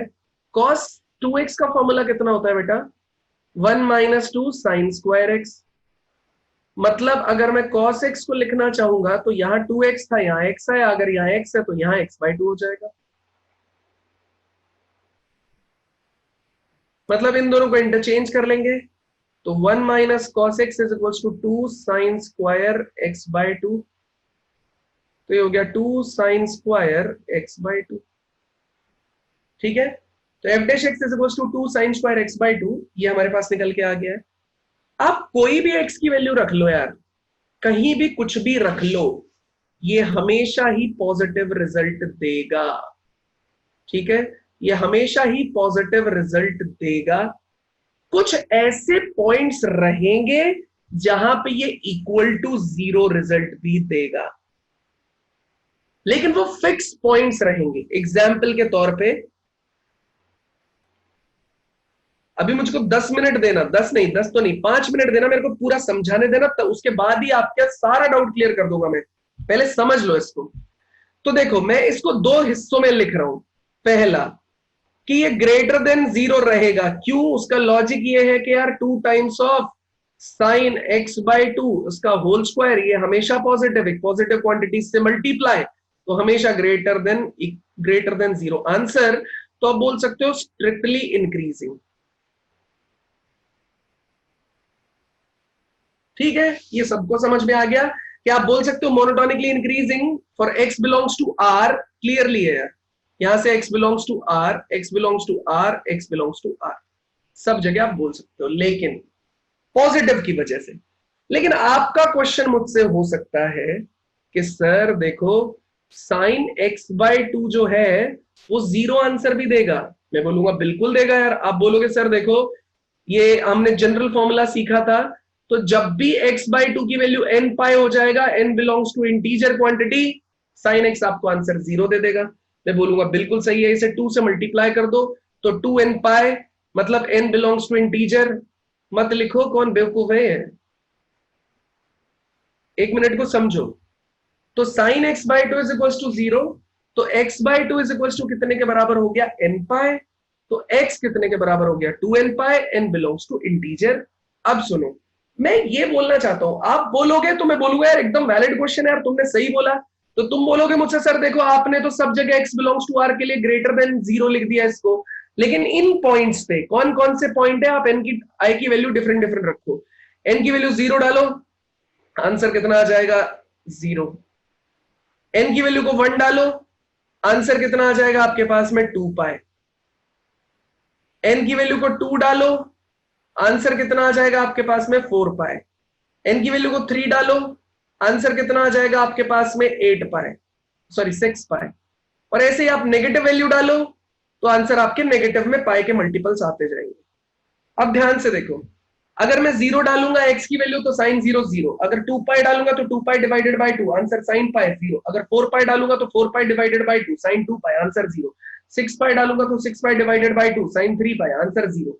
कॉस 2x का फॉर्मूला कितना होता है बेटा, 1 माइनस 2 साइन स्क्वायर एक्स। मतलब अगर मैं cos x को लिखना चाहूंगा तो यहां 2x था, यहां x है, अगर यहां x है तो यहां x/2 हो जाएगा। मतलब इन दोनों को इंटरचेंज कर लेंगे, तो 1 minus cos X is equals to 2 sine square x/2। तो ये हो गया 2 साइन स्क्वायर x/2। ठीक है, तो F dash X is equals to 2 sine square x/2, ये हमारे पास निकल के आ गया है। आप कोई भी x की वैल्यू रख लो यार, कहीं भी कुछ भी रख लो, ये हमेशा ही पॉजिटिव रिजल्ट देगा। ठीक है, ये हमेशा ही पॉजिटिव रिजल्ट देगा। कुछ ऐसे पॉइंट्स रहेंगे जहां पे ये इक्वल टू 0 रिजल्ट भी देगा, लेकिन वो फिक्स पॉइंट्स रहेंगे। एग्जाम्पल के तौर पे, अभी मुझको 10 मिनट देना, 10 नहीं, 10 तो नहीं, 5 मिनट देना, मेरे को पूरा समझाने देना, तो उसके बाद ही आपका सारा डाउट क्लियर कर दूंगा मैं। पहले समझ लो इसको। तो देखो, मैं इसको 2 हिस्सों में लिख रहा हूं। पहला कि ये ग्रेटर देन 0 रहेगा, क्यों, उसका लॉजिक ये है कि यार 2 टाइम्स ऑफ साइन x/2 उसका होल स्क्वायर, ये हमेशा पॉजिटिव, एक पॉजिटिव क्वांटिटी से मल्टीप्लाई, तो हमेशा ग्रेटर देन 0 आंसर। तो आप बोल सकते हो स्ट्रिक्टली इंक्रीजिंग। ठीक है, ये सबको समझ में आ गया कि आप बोल सकते हो monotonically increasing for x belongs to r। Clearly है, यहां से x belongs to r, x belongs to r, x belongs to r, सब जगह आप बोल सकते हो, लेकिन पॉजिटिव की वजह से। लेकिन आपका क्वेश्चन मुझसे हो सकता है कि सर देखो साइन एक्स बाय 2 जो है वो 0 आंसर भी देगा। मैं बोलूंगा बिल्कुल देगा यार। आप बोलोगे सर देखो ये हमने जनरल फॉर्मूला सीखा था, तो जब भी x बाय 2 की वैल्यू n पाई हो जाएगा, n belongs to integer quantity, sine x आपको आंसर 0 दे देगा। मैं बोलूंगा बिल्कुल सही है, इसे 2 से मल्टीप्लाई कर दो तो 2n पाई मतलब n बिलोंग्स टू इंटीजर। मत लिखो कौन बेवकूफ है, एक मिनट को समझो। तो sine x by 2 is equal to 0, तो x by 2 is equal to कितने के बराबर हो गया, n पाई। तो x कितने के बराबर हो गया, 2n pi, n belongs to integer. अब सुनो, मैं ये बोलना चाहता हूं, आप बोलोगे तो मैं बोलूंगा यार एकदम वैलिड क्वेश्चन है यार, तुमने सही बोला। तो तुम बोलोगे मुझसे सर देखो आपने तो सब जगह x बिलोंग्स टू r के लिए ग्रेटर देन 0 लिख दिया इसको, लेकिन इन पॉइंट्स पे कौन कौन से पॉइंट है, आप n की i की वैल्यू डिफरेंट डिफरेंट रखो। n की वैल्यू 0 डालो, आंसर कितना आ जाएगा 0। n की वैल्यू को 1 डालो, आंसर कितना आ जाएगा आपके पास में 2 पाई। n की वैल्यू को 2 डालो, आंसर कितना आ जाएगा आपके पास में 4 पाई। n की वैल्यू को 3 डालो, आंसर कितना आ जाएगा आपके पास में 8 पाई, सॉरी 6 पाई। और ऐसे ही आप नेगेटिव वैल्यू डालो तो आंसर आपके नेगेटिव में पाई के मल्टीपल्स आते जाएंगे। अब ध्यान से देखो, अगर मैं 0 डालूंगा x की वैल्यू तो साइन 0 0, अगर 2 पाई डालूंगा तो 2 pi divided by 2, answer sine pi 0, अगर 4 पाई डालूंगा तो 4 pi divided by 2, sine 2 pi, answer 0, 6 pi डालूंगा तो 6 pi divided by 2, sine 3 pi, answer 0।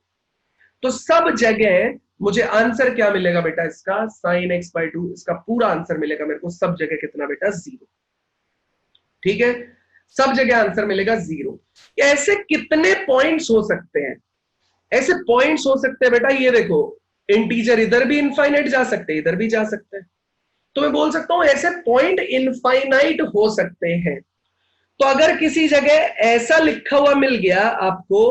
तो सब जगह मुझे आंसर क्या मिलेगा बेटा, इसका साइन x बाय 2, इसका पूरा आंसर मिलेगा मेरे को सब जगह कितना बेटा 0। ठीक है, सब जगह आंसर मिलेगा 0। ऐसे कितने पॉइंट्स हो सकते हैं, ऐसे पॉइंट्स हो सकते हैं बेटा, ये देखो इंटीजर इधर भी इनफाइनाइट जा सकते हैं, इधर भी जा सकते हैं। तो मैं बोल सकता हूं ऐसे पॉइंट इनफाइनाइट हो सकते हैं। तो अगर किसी जगह ऐसा लिखा हुआ मिल गया आपको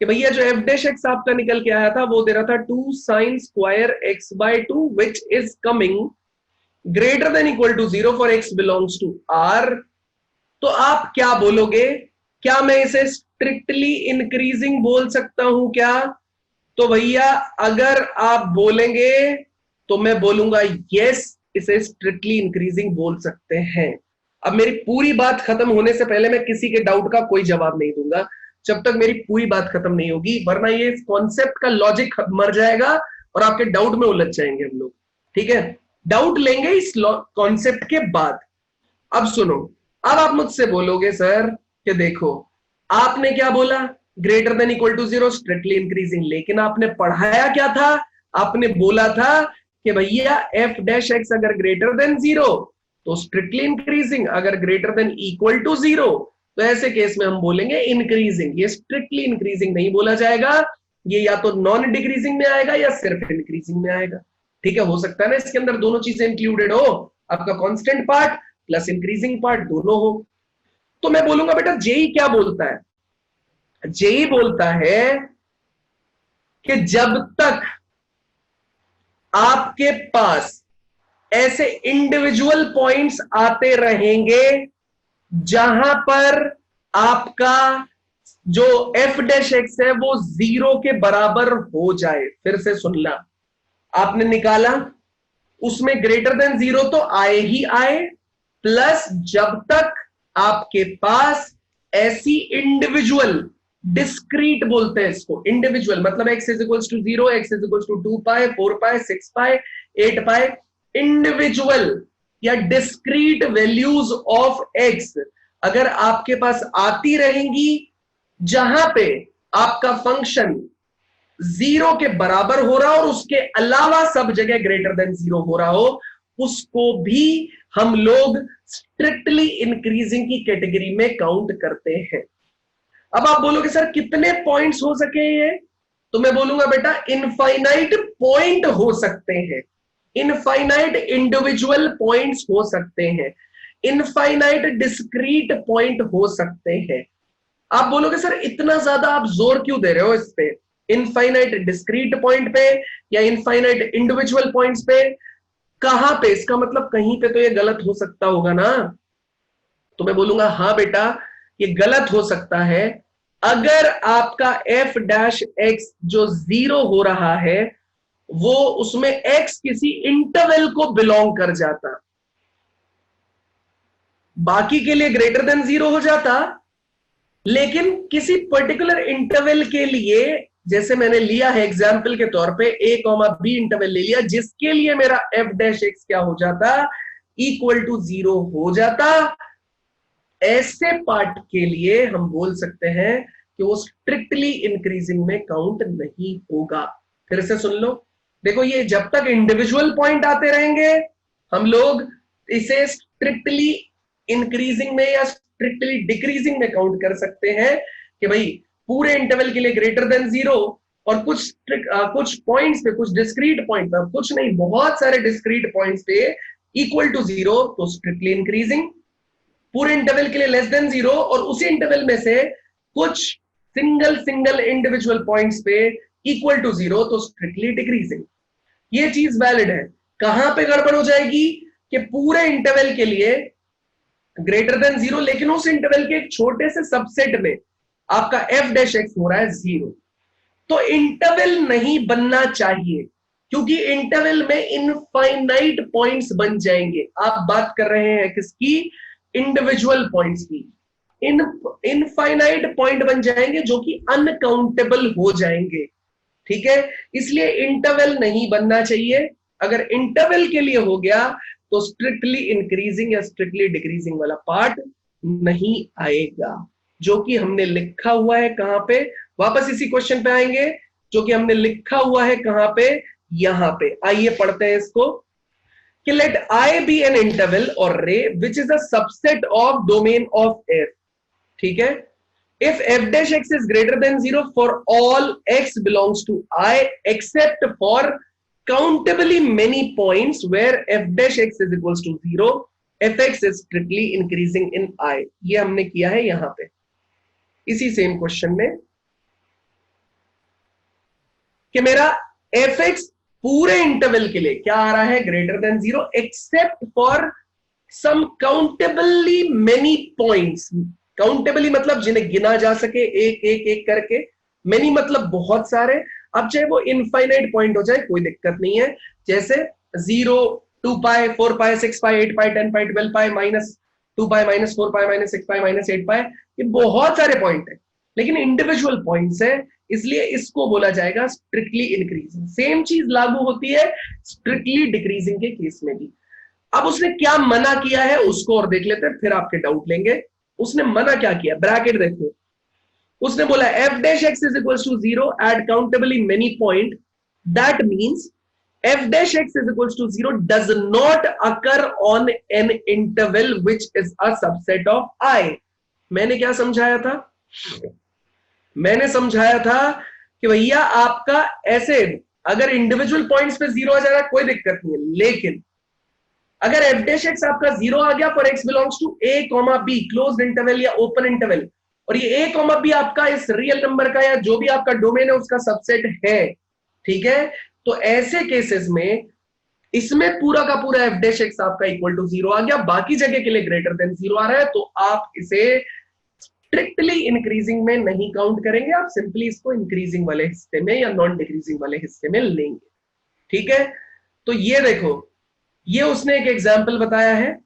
कि भैया जो एफ डैश एक्स आपका निकल के आया था वो दे रहा था 2 sine square X by 2 which is coming greater than equal to 0 for X belongs to R, तो आप क्या बोलोगे, क्या मैं इसे स्ट्रिक्टली इंक्रीजिंग बोल सकता हूं क्या? तो भैया अगर आप बोलेंगे तो मैं बोलूंगा यस, इसे स्ट्रिक्टली इंक्रीजिंग बोल सकते हैं। अब मेरी पूरी बात खत्म होने से पहले मैं किसी के डाउट का कोई जवाब नहीं दूंगा जब तक मेरी पूरी बात खत्म नहीं होगी, वरना ये कॉन्सेप्ट का लॉजिक मर जाएगा और आपके डाउट में उलझ जाएंगे हम लोग। ठीक है, डाउट लेंगे इस कॉन्सेप्ट के बाद। अब सुनो, अब आप मुझसे बोलोगे सर कि देखो आपने क्या बोला, greater than equal to 0 strictly increasing, लेकिन आपने पढ़ाया क्या था, आपने बोला था कि भैया एफ डैश एक्स अगर ग्रेटर देन 0 तो स्ट्रिक्टली इंक्रीजिंग, अगर ग्रेटर देन इक्वल टू 0 तो ऐसे केस में हम बोलेंगे इंक्रीजिंग। ये स्ट्रिक्टली इंक्रीजिंग नहीं बोला जाएगा, ये या तो नॉन डिक्रीजिंग में आएगा या सिर्फ इंक्रीजिंग में आएगा। ठीक है, हो सकता है ना इसके अंदर दोनों चीजें इंक्लूडेड हो, आपका constant part plus increasing part दोनों हो। तो मैं बोलूंगा बेटा जेई क्या बोलता है, जेई बोलता है कि जब तक आपके पास ऐसे इंडिविजुअल पॉइंट्स आते रहेंगे जहां पर आपका जो एफ डैश एक्स है वो 0 के बराबर हो जाए, फिर से सुनना, आपने निकाला उसमें ग्रेटर देन 0 तो आए ही आए, प्लस जब तक आपके पास ऐसी इंडिविजुअल, डिस्क्रीट बोलते हैं इसको, इंडिविजुअल मतलब x is equals to 0, x is equals to 2 pi, 4 pi, 6 pi, 8 pi, individual या डिस्क्रीट वैल्यूज ऑफ x अगर आपके पास आती रहेंगी जहां पे आपका फंक्शन 0 के बराबर हो रहा हो और उसके अलावा सब जगह ग्रेटर देन 0 हो रहा हो, उसको भी हम लोग स्ट्रिक्टली इंक्रीजिंग की कैटेगरी में काउंट करते हैं। अब आप बोलोगे सर कितने पॉइंट्स हो सके ये, तो मैं बोलूंगा बेटा इनफाइनाइट पॉइंट हो सकते हैं, इनफाइनाइट इंडिविजुअल पॉइंट्स हो सकते हैं, इनफाइनाइट डिस्क्रीट पॉइंट हो सकते हैं। आप बोलोगे सर इतना ज्यादा आप जोर क्यों दे रहे हो इस पे, इनफाइनाइट डिस्क्रीट पॉइंट पे या इनफाइनाइट इंडिविजुअल पॉइंट्स पे, कहां पे, इसका मतलब कहीं पे तो ये गलत हो सकता होगा ना। तो मैं बोलूंगा हाँ बेटा ये गलत हो सकता है अगर आपका एफ डैश एक्स जो 0 हो रहा है वो उसमें x किसी इंटरवल को बिलोंग कर जाता, बाकी के लिए ग्रेटर देन 0 हो जाता, लेकिन किसी पर्टिकुलर इंटरवल के लिए, जैसे मैंने लिया है एग्जाम्पल के तौर पे a कॉमा बी इंटरवल ले लिया, जिसके लिए मेरा f डैश x क्या हो जाता, इक्वल टू 0 हो जाता, ऐसे पार्ट के लिए हम बोल सकते हैं कि वो स्ट्रिक्टली इंक्रीजिंग में काउंट नहीं होगा। फिर से सुन लो, देखो ये जब तक इंडिविजुअल पॉइंट आते रहेंगे हम लोग इसे स्ट्रिक्टली इंक्रीजिंग में या स्ट्रिक्टली डिक्रीजिंग में काउंट कर सकते हैं कि भाई पूरे इंटरवल के लिए ग्रेटर देन 0 और कुछ पॉइंट्स पे, कुछ डिस्क्रीट पॉइंट पे, कुछ नहीं बहुत सारे डिस्क्रीट पॉइंट्स पे इक्वल टू 0 तो स्ट्रिक्टली इंक्रीजिंग, पूरे इंटरवल के लिए लेस देन 0 और उसी इंटरवल में से कुछ सिंगल इंडिविजुअल पॉइंट्स पे इक्वल टू 0 तो स्ट्रिक्टली डिक्रीजिंग। ये चीज वैलिड है। कहां पे गड़बड़ हो जाएगी कि पूरे इंटरवल के लिए ग्रेटर देन 0 लेकिन उस इंटरवल के एक छोटे से सबसेट में आपका f डैश x हो रहा है 0, तो इंटरवल नहीं बनना चाहिए, क्योंकि इंटरवल में इनफाइनाइट पॉइंट्स बन जाएंगे। आप बात कर रहे हैं किसकी, इंडिविजुअल पॉइंट्स की। इनफाइनाइट पॉइंट बन जाएंगे जो कि अनकाउंटेबल हो जाएंगे, ठीक है, इसलिए इंटरवल नहीं बनना चाहिए। अगर इंटरवल के लिए हो गया तो स्ट्रिक्टली इंक्रीजिंग या स्ट्रिक्टली डिक्रीजिंग वाला पार्ट नहीं आएगा, जो कि हमने लिखा हुआ है कहां पे, वापस इसी क्वेश्चन पे आएंगे, जो कि हमने लिखा हुआ है कहां पे, यहां पे। आइए पढ़ते हैं इसको कि let I be an interval और रे which is a subset of domain of f, ठीक है, if f dash x is greater than 0 for all x belongs to I except for countably many points where f dash x is equals to 0, fx is strictly increasing in I। ये हमने किया है यहां पे इसी same question में कि मेरा fx पूरे इंटरवल के लिए क्या आ रहा है, greater than 0 except for some countably many points. Countably मतलब जिन्हें गिना जा सके एक एक एक करके, मेनी मतलब बहुत सारे। अब चाहे वो इनफाइनाइट पॉइंट हो जाए कोई दिक्कत नहीं है, जैसे 0, 2 पाई, 4 पाई, 6 पाई, 8 पाई, 10 पाई, 12 पाई, -2 पाई, -4 पाई, -6 पाई, -8 पाई, ये बहुत सारे पॉइंट है लेकिन इंडिविजुअल पॉइंट्स है, इसलिए इसको बोला जाएगा स्ट्रिक्टली इंक्रीजिंग। सेम चीज लागू होती है स्ट्रिक्टली डिक्रीजिंग के केस में भी। अब उसने क्या मना किया है उसको और देख लेते हैं, फिर आपके डाउट लेंगे। उसने मना क्या किया, ब्रैकेट देखो, उसने बोला f dash x is equals to 0 at countably many point, that means f dash x is equals to 0 does not occur on an interval which is a subset of I। मैंने क्या समझाया था, मैंने समझाया था कि भैया आपका ऐसे अगर इंडिविजुअल पॉइंट्स पे 0 आ जा रहा है कोई दिक्कत नहीं है, लेकिन अगर f dash x आपका 0 आ गया for x belongs to a comma b closed interval या ओपन इंटरवल, और ये a कॉमा b आपका इस रियल नंबर का या जो भी आपका डोमेन है उसका सबसेट है, ठीक है, तो ऐसे केसेस में इसमें पूरा का पूरा f dash x आपका इक्वल टू 0 आ गया, बाकी जगह के लिए ग्रेटर देन 0 आ रहा है, तो आप इसे स्ट्रिक्टली इंक्रीजिंग में नहीं काउंट करेंगे, आप सिंपली इसको इंक्रीजिंग वाले हिस्से में या नॉन डिक्रीजिंग वाले हिस्से में लेंगे, ठीक है। तो ये देखो, ये उसने एक एग्जाम्पल बताया है,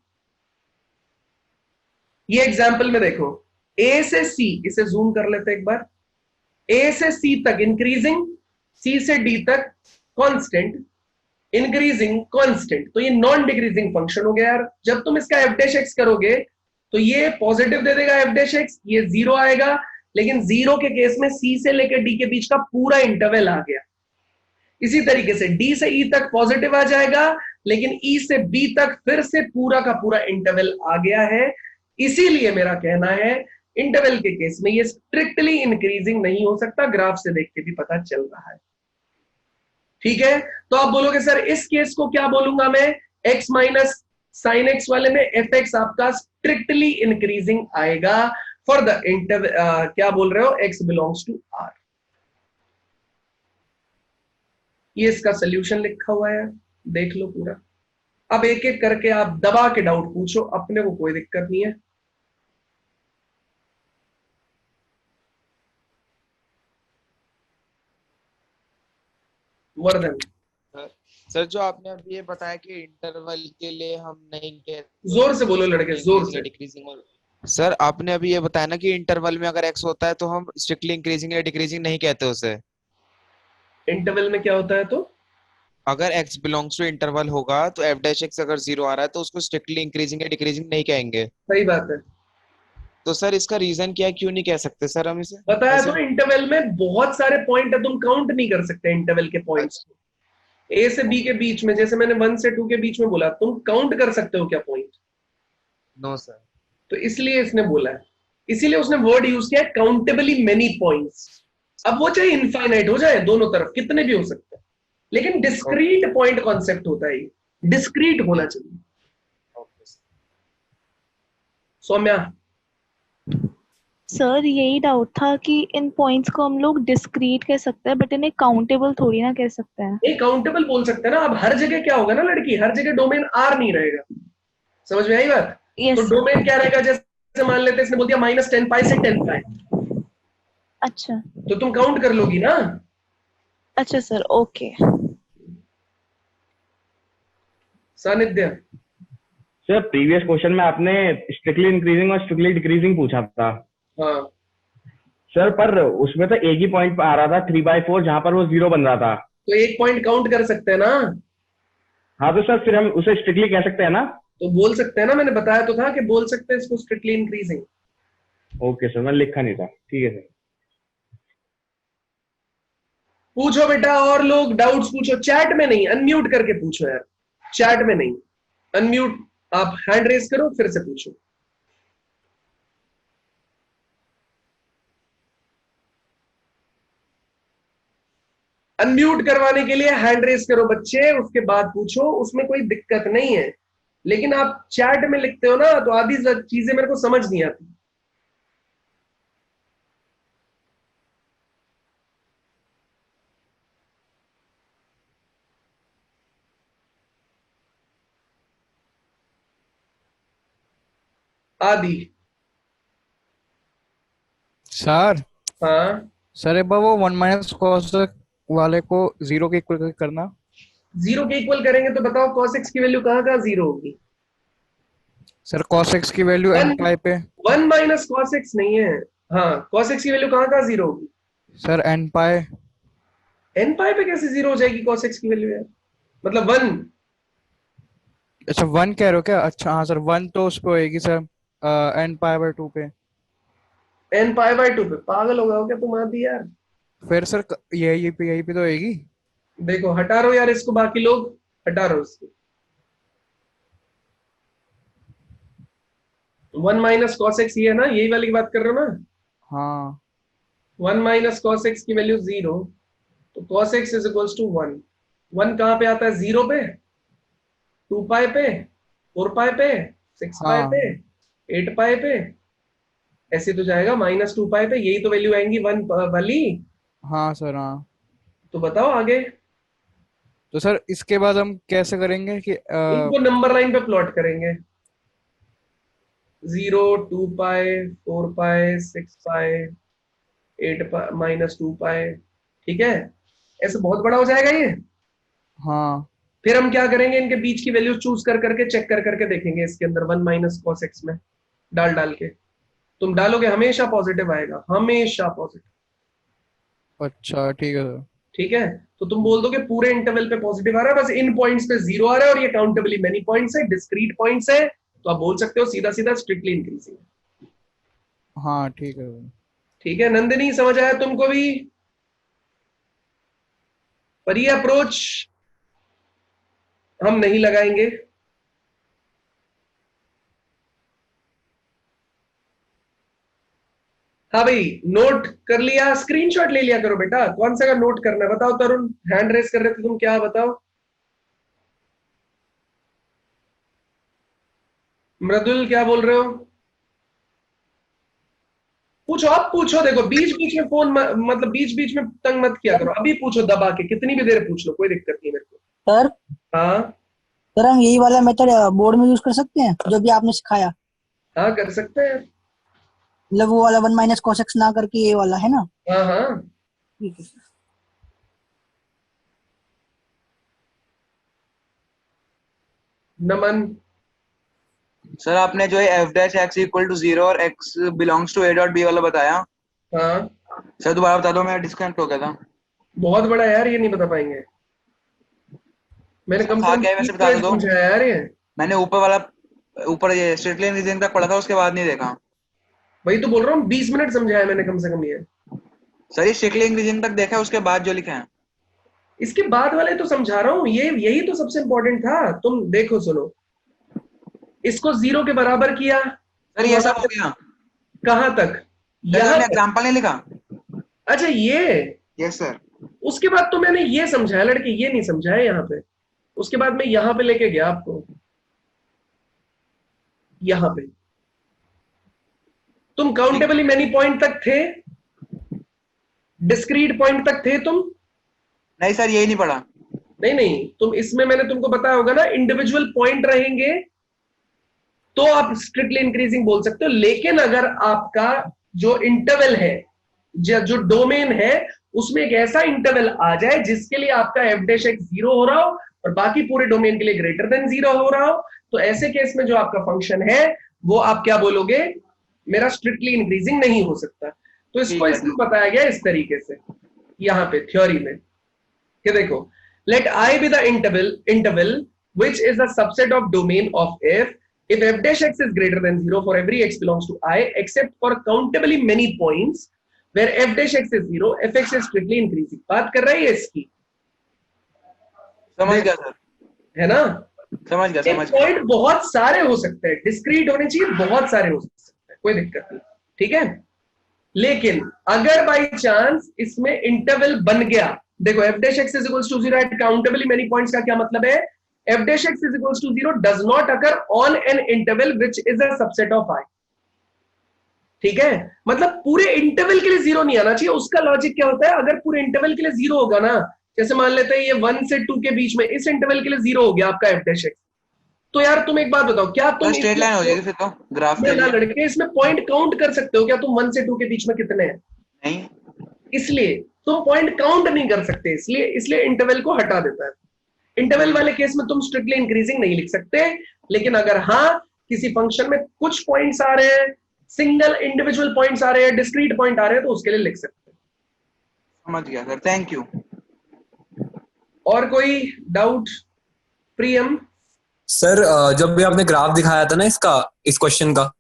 ये एग्जाम्पल में देखो a से c, इसे जूम कर लेते एक बार, a से c तक इंक्रीजिंग, c से d तक कांस्टेंट, इंक्रीजिंग कांस्टेंट, तो ये नॉन डिक्रीजिंग फंक्शन हो गया यार। जब तुम इसका f डैश x करोगे तो ये पॉजिटिव दे देगा f डैश x, ये 0 आएगा, लेकिन 0 के केस में c से लेकर d के बीच का पूरा इंटरवल आ गया। इसी तरीके से d से e तक पॉजिटिव आ जाएगा, लेकिन e से b तक फिर से पूरा का पूरा इंटरवल आ गया है। इसीलिए मेरा कहना है इंटरवल के केस में ये स्ट्रिक्टली इंक्रीजिंग नहीं हो सकता, ग्राफ से देख के भी पता चल रहा है, ठीक है। तो आप बोलोगे सर इस केस को क्या बोलूंगा मैं, x माइनस साइन x वाले में fx आपका स्ट्रिक्टली इंक्रीजिंग आएगा फॉर द इंटरवल, क्या बोल रहे हो, x बिलोंग्स टू r। ये इसका सोल्यूशन लिखा हुआ है, देख लो पूरा। अब एक एक करके आप दबा के डाउट पूछो, अपने को कोई दिक्कत नहीं है। वर्धन सर जो आपने अभी ये बताया कि इंटरवल के लिए हम नहीं कहते जोर से बोलो लड़के, जोर से। डिक्रीजिंग और सर आपने अभी ये बताया ना कि इंटरवल में अगर एक्स होता है तो हम स्ट्रिक्टली इंक्रीजिंग या डिक्रीजिंग नहीं कहते उसे। इंटरवल में क्या होता है तो? अगर x बिलोंग्स टू इंटरवल होगा तो f डैश x अगर 0 आ रहा है तो उसको स्ट्रिक्टली इंक्रीजिंग या डिक्रीजिंग नहीं कहेंगे। सही बात है। तो सर इसका रीजन क्या है, क्यों नहीं कह सकते सर हम इसे बताया ऐसे? तो, इंटरवल में बहुत सारे पॉइंट है, तुम काउंट नहीं कर सकते इंटरवल के पॉइंट्स। ए से बी के बीच में, जैसे मैंने 1 से 2 के बीच में बोला, तुम काउंट कर सकते हो क्या पॉइंट? No sir. तो इसलिए इसने बोला है, इसीलिए उसने वर्ड यूज किया है काउंटेबली मेनी पॉइंट्स। अब वो चाहे इनफाइनाइट हो जाए, दोनों तरफ कितने भी हो सकते हैं, लेकिन डिस्क्रीट पॉइंट कॉन्सेप्ट होता है, ये डिस्क्रीट होना चाहिए। सौम्या? सर यही डाउट था कि इन पॉइंट्स को हम लोग डिस्क्रीट कह सकते हैं बट इन्हें काउंटेबल थोड़ी ना कह सकते हैं। ये काउंटेबल बोल सकते हैं ना। अब हर जगह क्या होगा ना लड़की, हर जगह डोमेन आर नहीं रहेगा। समझ में आई बात? यस तो डोमेन क्या रहेगा, जैसे मान लेते हैं इसने बोल दिया -10 पाई से 10 पाई, अच्छा तो तुम काउंट कर लोगी ना। अच्छा सर, ओके। सानिध्य? सर प्रीवियस क्वेश्चन में आपने स्ट्रिक्टली इंक्रीजिंग और स्ट्रिक्टली डिक्रीजिंग पूछा था। हाँ सर पर उसमें तो एक ही पॉइंट आ रहा था 3/4 जहां पर वो 0 बन रहा था। तो एक पॉइंट काउंट कर सकते हैं ना। हाँ तो सर फिर हम उसे स्ट्रिक्टली कह सकते हैं ना। तो बोल सकते हैं ना, मैंने बताया तो था कि बोल सकते हैं इसको स्ट्रिक्टली इंक्रीजिंग। ओके सर, मैंने लिखा नहीं था, ठीक है सर। पूछो बेटा, और लोग डाउट्स पूछो, चैट में नहीं, अनम्यूट करके पूछो यार, चैट में नहीं, अनम्यूट। आप हैंड रेस करो फिर से पूछो। अनम्यूट करवाने के लिए हैंड रेस करो बच्चे, उसके बाद पूछो, उसमें कोई दिक्कत नहीं है। लेकिन आप चैट में लिखते हो ना, तो आधी चीजें मेरे को समझ नहीं आती। आदि? सर हाँ, सर एक बार वो 1 - cos वाले को 0 के इक्वल करना। 0 के इक्वल करेंगे तो बताओ cos x की वैल्यू कहाँ कहाँ 0 होगी? सर cos x की वैल्यू n पाई पे। 1 - cos x नहीं है। हाँ, cos x की वैल्यू कहाँ कहाँ 0 होगी? सर n पाई। n पाई पे कैसे 0 हो जाएगी cos x की वैल्यू यार? मतलब 1। अच्छा 1 कह रहे हो क्या? अच्छा हाँ सर 1 तो उस पे होएगी सर n पाई/2 पे। n पाई/2 पे? पागल हो गए हो क्या तुम आदि यार? फिर सर यही पे तो होएगी। देखो हटा रहो यार इसको, बाकी लोग हटा रहो इसको। 1 - cos x ये है ना, यही वाली की बात कर रहे हो ना? हाँ 1 - cos x की वैल्यू 0, तो cos x is equals to 1। 1 कहाँ पे आता है? 0 पे, 2 पाई पे, 4 पाई पे, 6 पाई हाँ पे, 8 पाई पे, ऐसे तो जाएगा -2 पाई पे। यही तो वैल्यू आएंगी 1 वाली। हाँ सर हाँ। तो बताओ आगे। तो सर इसके बाद हम कैसे करेंगे कि इनको नंबर लाइन पे प्लॉट करेंगे। 0, 2 पाई, 4 पाई, 6 पाई, 8 पाई, -2 पाई। ठीक है, ऐसे बहुत बड़ा हो जाएगा ये। हाँ फिर हम क्या करेंगे, इनके बीच की वैल्यू चूज कर करके चेक कर करके देखेंगे इसके अंदर 1 - cos x में डाल डाल के। तुम डालोगे हमेशा पॉजिटिव आएगा, हमेशा पॉजिटिव। अच्छा ठीक है सर। ठीक है, तो तुम बोल दोगे पूरे इंटरवल पे पॉजिटिव आ रहा है, बस इन पॉइंट्स पे 0 आ रहा है, और ये काउंटेबली मेनी पॉइंट्स है, डिस्क्रीट पॉइंट्स है, तो आप बोल सकते हो सीधा सीधा स्ट्रिक्टली इंक्रीजिंग। हाँ ठीक है सर। ठीक है नंदिनी, समझ आया तुमको भी? पर ये अप्रोच हम नहीं लगाएंगे। हाँ भाई, नोट कर लिया? स्क्रीनशॉट ले लिया करो बेटा। कौन सा का नोट करना है बताओ? तरुण हैंड रेस कर रहे थे तुम, क्या बताओ? मृदुल क्या बोल रहे हो? पूछो, अब पूछो। देखो बीच बीच में फोन मतलब बीच बीच में तंग मत किया करो, अभी पूछो दबा के, कितनी भी देर पूछ लो, कोई दिक्कत नहीं मेरे को। सर हाँ सर हम यही वाला मेथड बोर्ड में यूज कर सकते हैं जो भी आपने सिखाया? हाँ कर सकते हैं। मतलब वो वाला 1 - cos x ना करके ये वाला है ना? हाँ हाँ ठीक है सर। नमन, सर आपने जो है F dash X equal to 0 और X belongs to A dot B वाला बताया। हाँ सर दोबारा बता दो, मैं डिस्कनेक्ट हो गया था। बहुत बड़ा है यार, ये नहीं बता पाएंगे। मैंने कम था से क्या है कम वैसे बता दो। समझाया यार ये। मैंने ऊपर ये स्ट्रिक्टली इंक्रीजिंग तक पढ़ा था, उसके बाद नहीं देखा। वही तो बोल रहा हूँ, 20 मिनट समझाया मैंने कम से कम ये। सर ये स्ट्रिक्टली इंक्रीजिंग तक देखा है, उसके बाद जो लिखा है। इसके बाद वाले तो समझा रहा हूँ, ये यही तो सबसे इंपॉर्टेंट था। तुम देखो सुनो, इसको 0 के बराबर किया। सर ये सब हो गया। कहाँ तक? सर यहाँ मैंने तक। एग्जांपल नहीं लिखा। अच्छा ये, यस सर। उसके बाद तो मैंने ये समझाया लड़के, ये नहीं समझाया यहाँ पे। उसके बाद मैं यहाँ पे लेके गया आपको, यहाँ पे तुम काउंटेबली मेनी पॉइंट तक थे, डिस्क्रीट पॉइंट तक थे तुम? नहीं सर यही नहीं पढ़ा। नहीं तुम इसमें, मैंने तुमको बताया होगा ना, इंडिविजुअल पॉइंट रहेंगे तो आप स्ट्रिक्टली इंक्रीजिंग बोल सकते हो। लेकिन अगर आपका जो इंटरवल है, जो डोमेन है, उसमें एक ऐसा इंटरवल आ जाए जिसके लिए आपका एफ डैश एक्स 0 हो रहा हो और बाकी पूरे डोमेन के लिए ग्रेटर देन 0 हो रहा हो, तो ऐसे केस में जो आपका फंक्शन है वो आप क्या बोलोगे? मेरा स्ट्रिक्टली इंक्रीजिंग नहीं हो सकता। तो इसको इसमें बताया गया इस तरीके से यहाँ पे थ्योरी में कि देखो, let I be the interval which is a subset of domain of if f dash x is greater than 0 for every x belongs to I except for countably many points where f dash x is 0, fx is strictly increasing। बात कर रही है इसकी, समझ गया sir, है ना? समझ गया। पॉइंट बहुत सारे हो सकते हैं, डिस्क्रीट होने चाहिए, बहुत सारे हो सकते हैं, कोई दिक्कत नहीं, ठीक है। लेकिन अगर बाई चांस इसमें इंटरवल बन गया, देखो f dash x is equals to 0 at countably many points का क्या मतलब है? f dash x is equals to 0 does not occur on an interval which is a subset of I। ठीक है, मतलब पूरे इंटरवल के लिए 0 नहीं आना चाहिए। उसका लॉजिक क्या होता है? अगर पूरे इंटरवल के लिए 0 होगा ना, जैसे मान लेते हैं ये 1 से 2 के बीच में, इस इंटरवल के लिए 0 हो गया आपका f dash x, तो यार तुम एक बात बताओ, क्या तुम स्ट्रेट लाइन हो जाएगी फिर तो ग्राफ के लिए। लड़के इसमें पॉइंट काउंट कर सकते हो क्या? तुम 1 से 2 के बीच में कितने हैं? नहीं, इसलिए तुम पॉइंट काउंट नहीं कर सकते, इसलिए इंटरवल को हटा देता है। इंटरवल वाले केस में तुम स्ट्रिक्टली इंक्रीजिंग नहीं लिख सकते। लेकिन अगर हाँ किसी फंक्शन में कुछ पॉइंट्स आ रहे हैं, सिंगल इंडिविजुअल पॉइंट्स आ रहे हैं, डिस्क्रीट पॉइंट आ रहे हैं, तो उसके लिए लिख सकते हैं। समझ गया सर, थैंक यू। और कोई डाउट? प्रियम सर जब भी आपने ग्राफ दिखाया था ना इस क्वेश्चन का,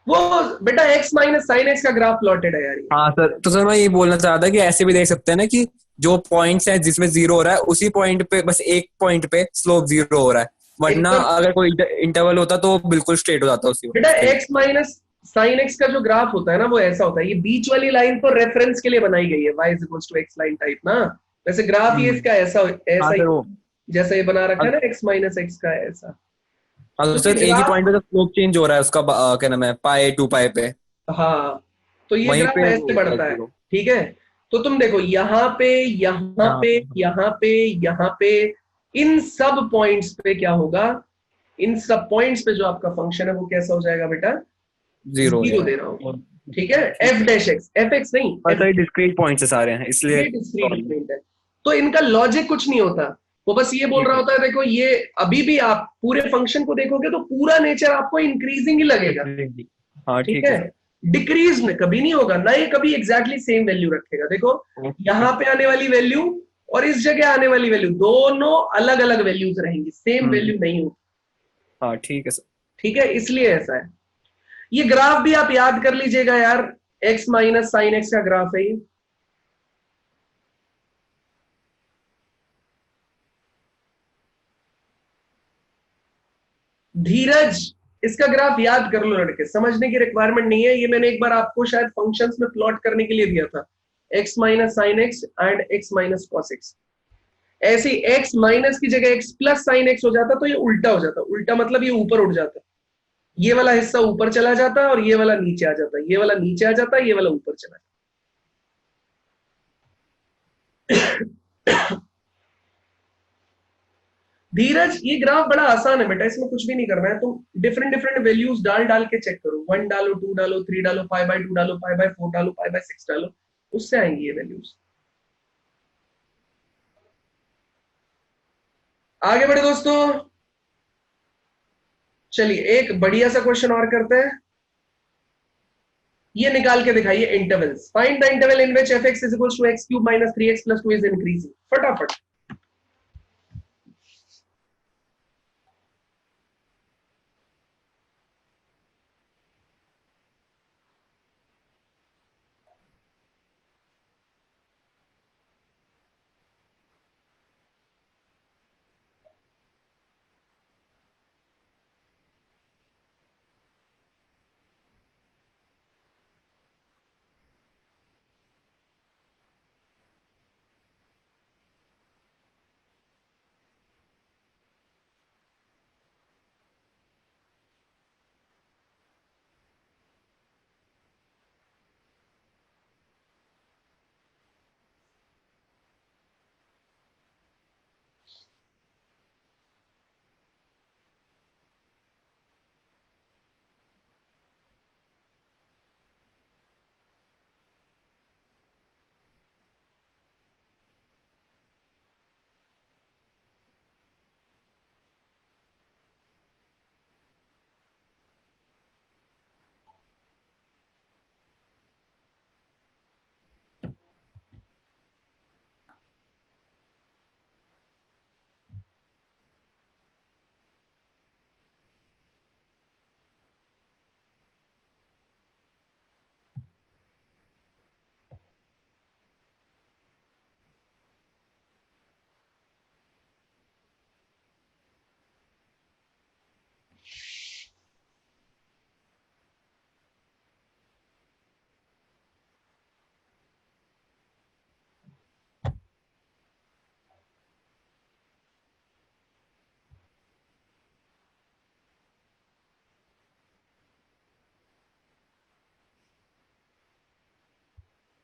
वो बेटा x माइनस साइन एक्स का ग्राफ प्लॉटेड है यार। हाँ सर, तो सर मैं ये बोलना चाह रहा था कि ऐसे भी देख सकते हैं ना कि जो पॉइंट्स हैं जिसमें 0 हो रहा है, उसी पॉइंट पे, बस एक पॉइंट पे स्लोप 0 हो रहा है, वरना अगर कोई इंटरवल होता तो बिल्कुल स्ट्रेट हो जाता उसी बेटा x माइनस साइन एक्स का जो ग्राफ होता है ना, वो ऐसा होता है। ये बीच वाली लाइन तो रेफरेंस के लिए बनाई गई है, y is equals to x line type ना। वैसे ग्राफ ये इसका ऐसा ही जैसा ये बना रखा है ना, x माइनस एक्स का ऐसा। हाँ तो सर एक ही पॉइंट पे तो स्लोप चेंज हो रहा है उसका, क्या नाम है, पाई 2 पाई पे। हाँ तो ये ग्राफ ऐसे बढ़ता है, ठीक है। तो तुम देखो यहाँ पे, यहाँ पे, यहाँ पे, यहाँ पे, इन सब पॉइंट्स पे क्या होगा? इन सब पॉइंट्स पे जो आपका फंक्शन है वो कैसा हो जाएगा बेटा? 0 दे रहा हूँ, ठीक है। F dash x, F x नहीं, डिस्क्रीट पॉइंट्स है सारे हैं, इसलिए डिस्क्रीट पॉइंट है। तो इनका लॉजिक कुछ नहीं होता, वो बस ये बोल रहा होता है देखो ये अभी भी आप पूरे फंक्शन को देखोगे तो पूरा नेचर आपको इंक्रीजिंग ही लगेगा। हाँ ठीक है, डिक्रीज कभी नहीं होगा ना, ये कभी एग्जैक्टली सेम वैल्यू रखेगा। देखो यहाँ पे आने वाली वैल्यू और इस जगह आने वाली वैल्यू दोनों अलग अलग वैल्यूज रहेंगी, सेम वैल्यू नहीं होगी। हाँ ठीक है सर, ठीक है, इसलिए ऐसा है। ये ग्राफ भी आप याद कर लीजिएगा यार, x माइनस साइन एक्स का ग्राफ है ये। धीरज इसका ग्राफ याद कर लो लड़के, समझने की रिक्वायरमेंट नहीं है। ये मैंने एक बार आपको शायद फंक्शंस में प्लॉट करने के लिए दिया था, x minus sine x and x minus cos x. ऐसे x माइनस की जगह x प्लस साइन एक्स हो जाता तो ये उल्टा हो जाता। उल्टा मतलब ये ऊपर उठ जाता, ये वाला हिस्सा ऊपर चला जाता और ये वाला नीचे आ जाता, ये वाला नीचे आ जाता, ये वाला ऊपर चला जाता। धीरज ये ग्राफ बड़ा आसान है बेटा, इसमें कुछ भी नहीं करना है। तुम डिफरेंट वैल्यूज डाल के चेक करो, 1 डालो, 2 डालो, 3 डालो, 5/2 डालो, 5/4 डालो, 5/6 डालो, उससे आएंगी ये वैल्यूज। आगे बढ़े दोस्तों, चलिए एक बढ़िया सा क्वेश्चन और करते हैं। ये निकाल के दिखाइए intervals. Find the interval in which f(x) is equals to x cube minus 3x plus 2 is increasing. फटाफट।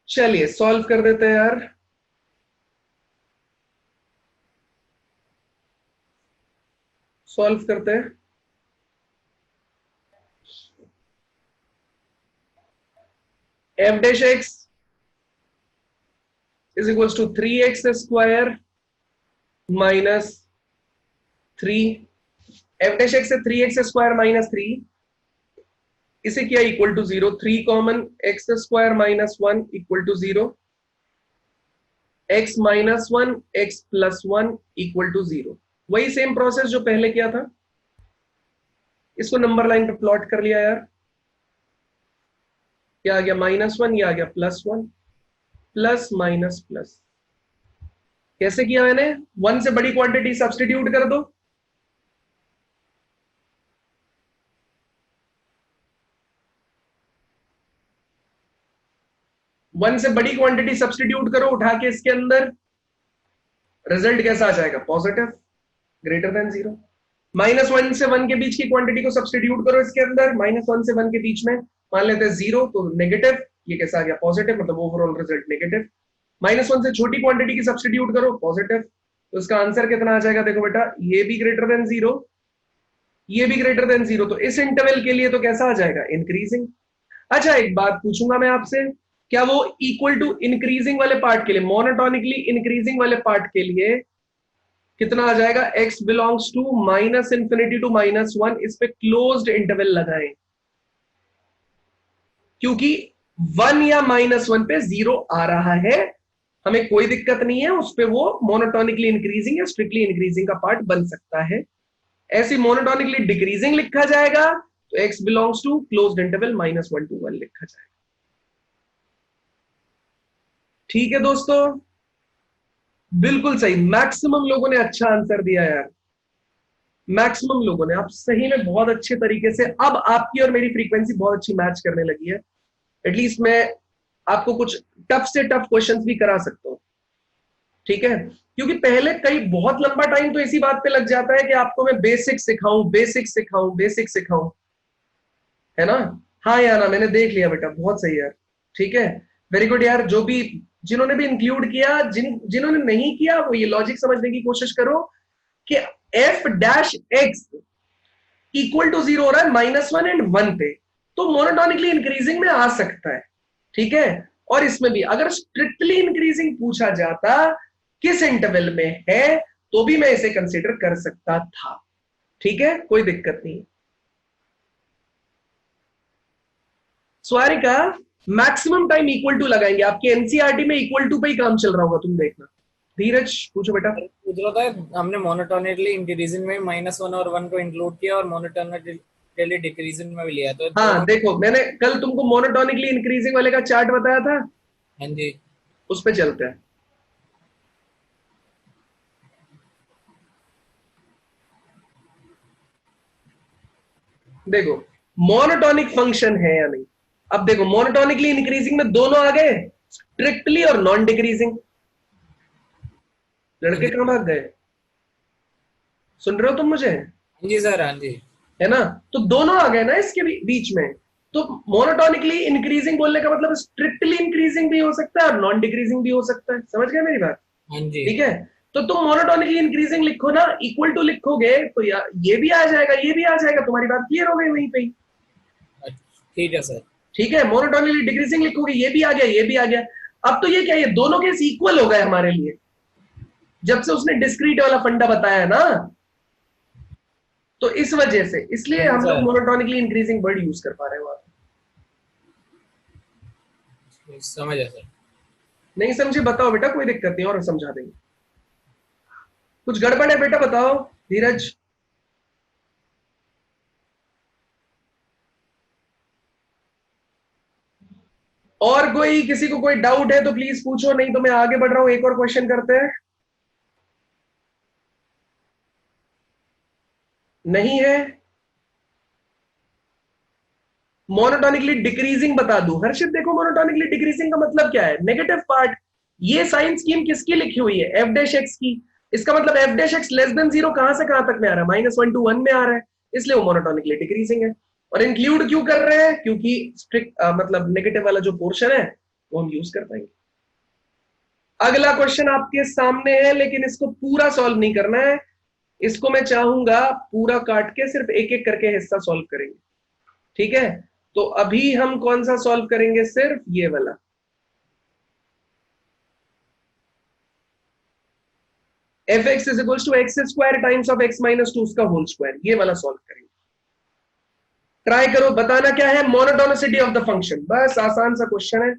चलिए सॉल्व कर देते हैं यार। सॉल्व करते हैं। f dash x is equals to 3x square minus 3। f dash x है 3x square minus 3, इसे क्या equal to 0, 3 common, x square minus 1 equal to 0, x minus 1 x plus 1 equal to 0। वही सेम प्रोसेस जो पहले किया था, इसको number line पे प्लॉट कर लिया यार। क्या आ गया -1, ये आ गया +1, प्लस माइनस प्लस। कैसे किया मैंने? 1 से बड़ी क्वांटिटी सब्स्टिट्यूट कर दो, वन से बड़ी क्वांटिटी सब्स्टिट्यूट करो उठा के इसके अंदर, रिजल्ट कैसा आ जाएगा? Positive, greater than 0। -1 से 1 के बीच की क्वांटिटी को सब्स्टिट्यूट करो इसके अंदर, -1 से 1 के बीच में मान लेते हैं 0, तो नेगेटिव, ये कैसा आ गया? पॉजिटिव, मतलब ओवरऑल रिजल्ट नेगेटिव। -1 से छोटी क्वांटिटी की सब्स्टिट्यूट करो, पॉजिटिव, तो इसका आंसर कितना आ जाएगा? देखो बेटा, ये भी ग्रेटर देन 0, ये भी ग्रेटर देन 0, तो इस इंटरवल के लिए तो कैसा आ जाएगा? इंक्रीजिंग। अच्छा एक बात पूछूंगा मैं आपसे, क्या वो इक्वल टू इंक्रीजिंग वाले पार्ट के लिए, मोनोटोनिकली इंक्रीजिंग वाले पार्ट के लिए कितना आ जाएगा? x बिलोंग्स टू -∞ टू -1, इस पे क्लोज्ड इंटरवल लगाएं, क्योंकि 1 या -1 पे 0 आ रहा है, हमें कोई दिक्कत नहीं है, उस पे वो मोनोटोनिकली इंक्रीजिंग या स्ट्रिक्टली इंक्रीजिंग का पार्ट बन सकता है। ऐसे मोनोटोनिकली डिक्रीजिंग लिखा जाएगा तो x belongs to closed interval -1 to 1 लिखा जाएगा। ठीक है दोस्तों, बिल्कुल सही, मैक्सिमम लोगों ने अच्छा आंसर दिया यार, मैक्सिमम लोगों ने। आप सही में बहुत अच्छे तरीके से, अब आपकी और मेरी फ्रीक्वेंसी बहुत अच्छी मैच करने लगी है। एटलीस्ट मैं आपको कुछ टफ से टफ क्वेश्चंस भी करा सकता हूं, ठीक है? क्योंकि पहले कई बहुत लंबा टाइम तो इसी बात पे लग जाता है कि आपको मैं बेसिक सिखाऊं, बेसिक सिखाऊं, बेसिक सिखाऊं, है ना? हाँ या ना? मैंने देख लिया बेटा, बहुत सही यार, ठीक है, वेरी गुड यार। जो भी, जिन्होंने भी इंक्लूड किया, जिन्होंने नहीं किया, वो ये लॉजिक समझने की कोशिश करो कि f'(x) इक्वल टू 0 हो रहा है -1 एंड 1 पे, तो मोनोटोनिकली इंक्रीजिंग में आ सकता है, ठीक है? और इसमें भी अगर स्ट्रिक्टली इंक्रीजिंग पूछा जाता किस इंटरवल में है, तो भी मैं इसे कंसिडर कर सकता था। ठीक है, कोई दिक्कत नहीं। स्वारिका, मैक्सिमम टाइम इक्वल टू लगाएंगे, आपके एनसीईआरटी में इक्वल टू पे ही काम चल रहा होगा, तुम देखना। धीरज पूछो बेटा। पूछ रहा था, हमने मोनोटोनिकली इंक्रीजिंग में -1 और 1 को इंक्लूड किया और मोनोटोनिकली डिक्रीजिंग में भी लिया, तो हाँ देखो, मैंने कल तुमको मोनोटोनिकली इंक्रीजिंग वाले का चार्ट बताया था। हाँ जी, उस पे चलते हैं। देखो मोनोटोनिक फंक्शन है या नहीं। अब देखो मोनोटोनिकली इंक्रीजिंग में दोनों आ गए, स्ट्रिक्टली और नॉन डिक्रीजिंग। लड़के कहां भाग गए, सुन रहे हो तुम मुझे? हाँ जी सर, हाँ जी। है ना, तो दोनों आ गए ना इसके बीच में। तो मोनोटोनिकली इंक्रीजिंग बोलने का मतलब स्ट्रिक्टली इंक्रीजिंग भी हो सकता है और नॉन डिक्रीजिंग भी हो सकता है। समझ गए मेरी बात? हाँ जी। ठीक है, तो तुम मोनोटोनिकली इंक्रीजिंग लिखो ना, इक्वल टू लिखोगे तो ये भी आ जाएगा, ये भी आ जाएगा, तुम्हारी बात क्लियर हो गई वहीं पे ही। ठीक है सर। ठीक है, मोनोटोनिकली डिक्रीजिंग लिखोगे, ये भी आ गया, ये भी आ गया। अब तो ये क्या, ये दोनों केस इक्वल हो गए हमारे लिए, जब से उसने डिस्क्रीट वाला फंडा बताया ना। तो इस वजह से, इसलिए हम लोग मोनोटोनिकली इंक्रीजिंग वर्ड यूज कर पा रहे हो। समझ गया सर। नहीं समझे बताओ बेटा, कोई दिक्कत नहीं और समझा देंगे। कुछ गड़बड़ है बेटा बताओ धीरज। और कोई, किसी को कोई डाउट है तो प्लीज पूछो, नहीं तो मैं आगे बढ़ रहा हूं, एक और क्वेश्चन करते हैं। नहीं है, मोनोटोनिकली डिक्रीजिंग बता दूं। हर्षित देखो, मोनोटोनिकली डिक्रीजिंग का मतलब क्या है, नेगेटिव पार्ट। ये साइन स्कीम किसकी लिखी हुई है, एफ डैश एक्स की। इसका मतलब F dash x less than 0 कहां से कहां तक में आ रहा है, -1 to 1 में आ रहा है, इसलिए वो मोनोटोनिकली डिक्रीजिंग है। और इंक्लूड क्यों कर रहे हैं, क्योंकि स्ट्रिक्ट मतलब नेगेटिव वाला जो पोर्शन है वो हम यूज कर पाएंगे। अगला क्वेश्चन आपके सामने है, लेकिन इसको पूरा सॉल्व नहीं करना है, इसको मैं चाहूंगा पूरा काट के सिर्फ एक एक करके हिस्सा सॉल्व करेंगे। ठीक है, तो अभी हम कौन सा सॉल्व करेंगे, सिर्फ ये वाला। F X is equal to X square times of X minus 2 का होल स्क्वायर, ये वाला सॉल्व करेंगे। ट्राई करो, बताना क्या है, मोनोटोनिसिटी ऑफ द फंक्शन। बस आसान सा क्वेश्चन है।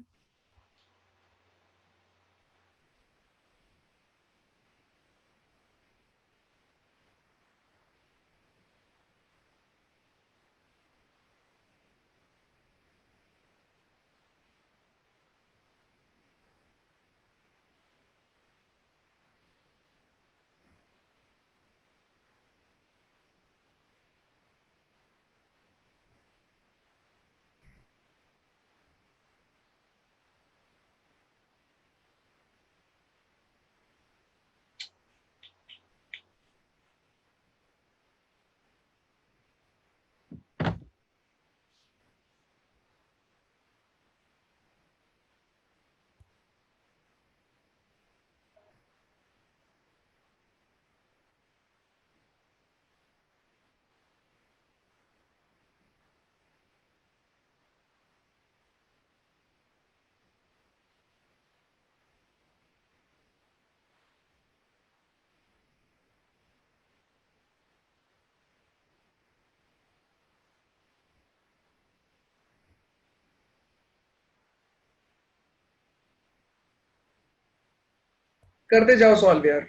करते जाओ सॉल्व यार।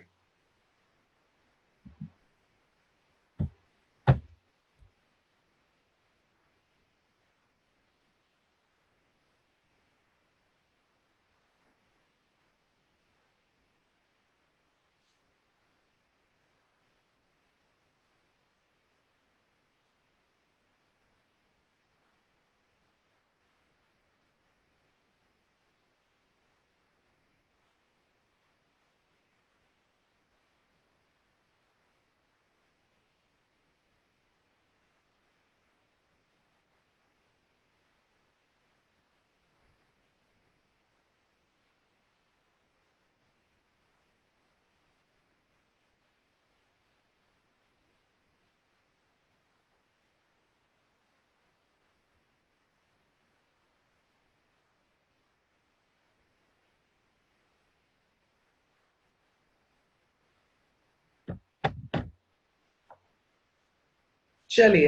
चलिए,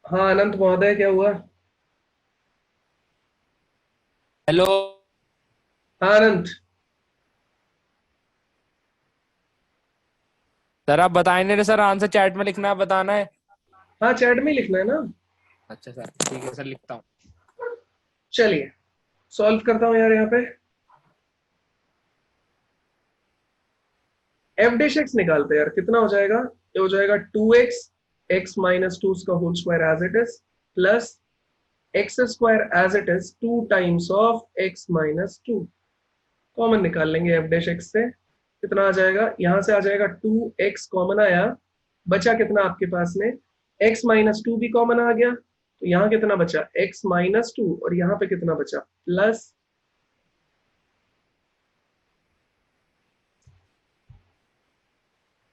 हाँ अनंत महोदय क्या हुआ? हेलो हाँ अनंत, सर, आप बताए नहीं सर, आंसर चैट में लिखना है, बताना है। हाँ चैट में ही लिखना है ना। अच्छा सर, ठीक है सर, लिखता हूँ। चलिए सॉल्व करता हूं यार यहाँ पे। एफ डैश एक्स निकालते हैं यार, कितना हो जाएगा? ये हो जाएगा 2x x माइनस टू का whole square as it is plus X square as it is 2 times of x minus two. Common निकाल लेंगे एफ डैश एक्स से, कितना आ जाएगा? यहां से आ जाएगा 2x कॉमन आया, बचा कितना आपके पास में? x माइनस टू भी कॉमन आ गया, तो यहाँ कितना बचा? x माइनस टू, और यहाँ पे कितना बचा? Plus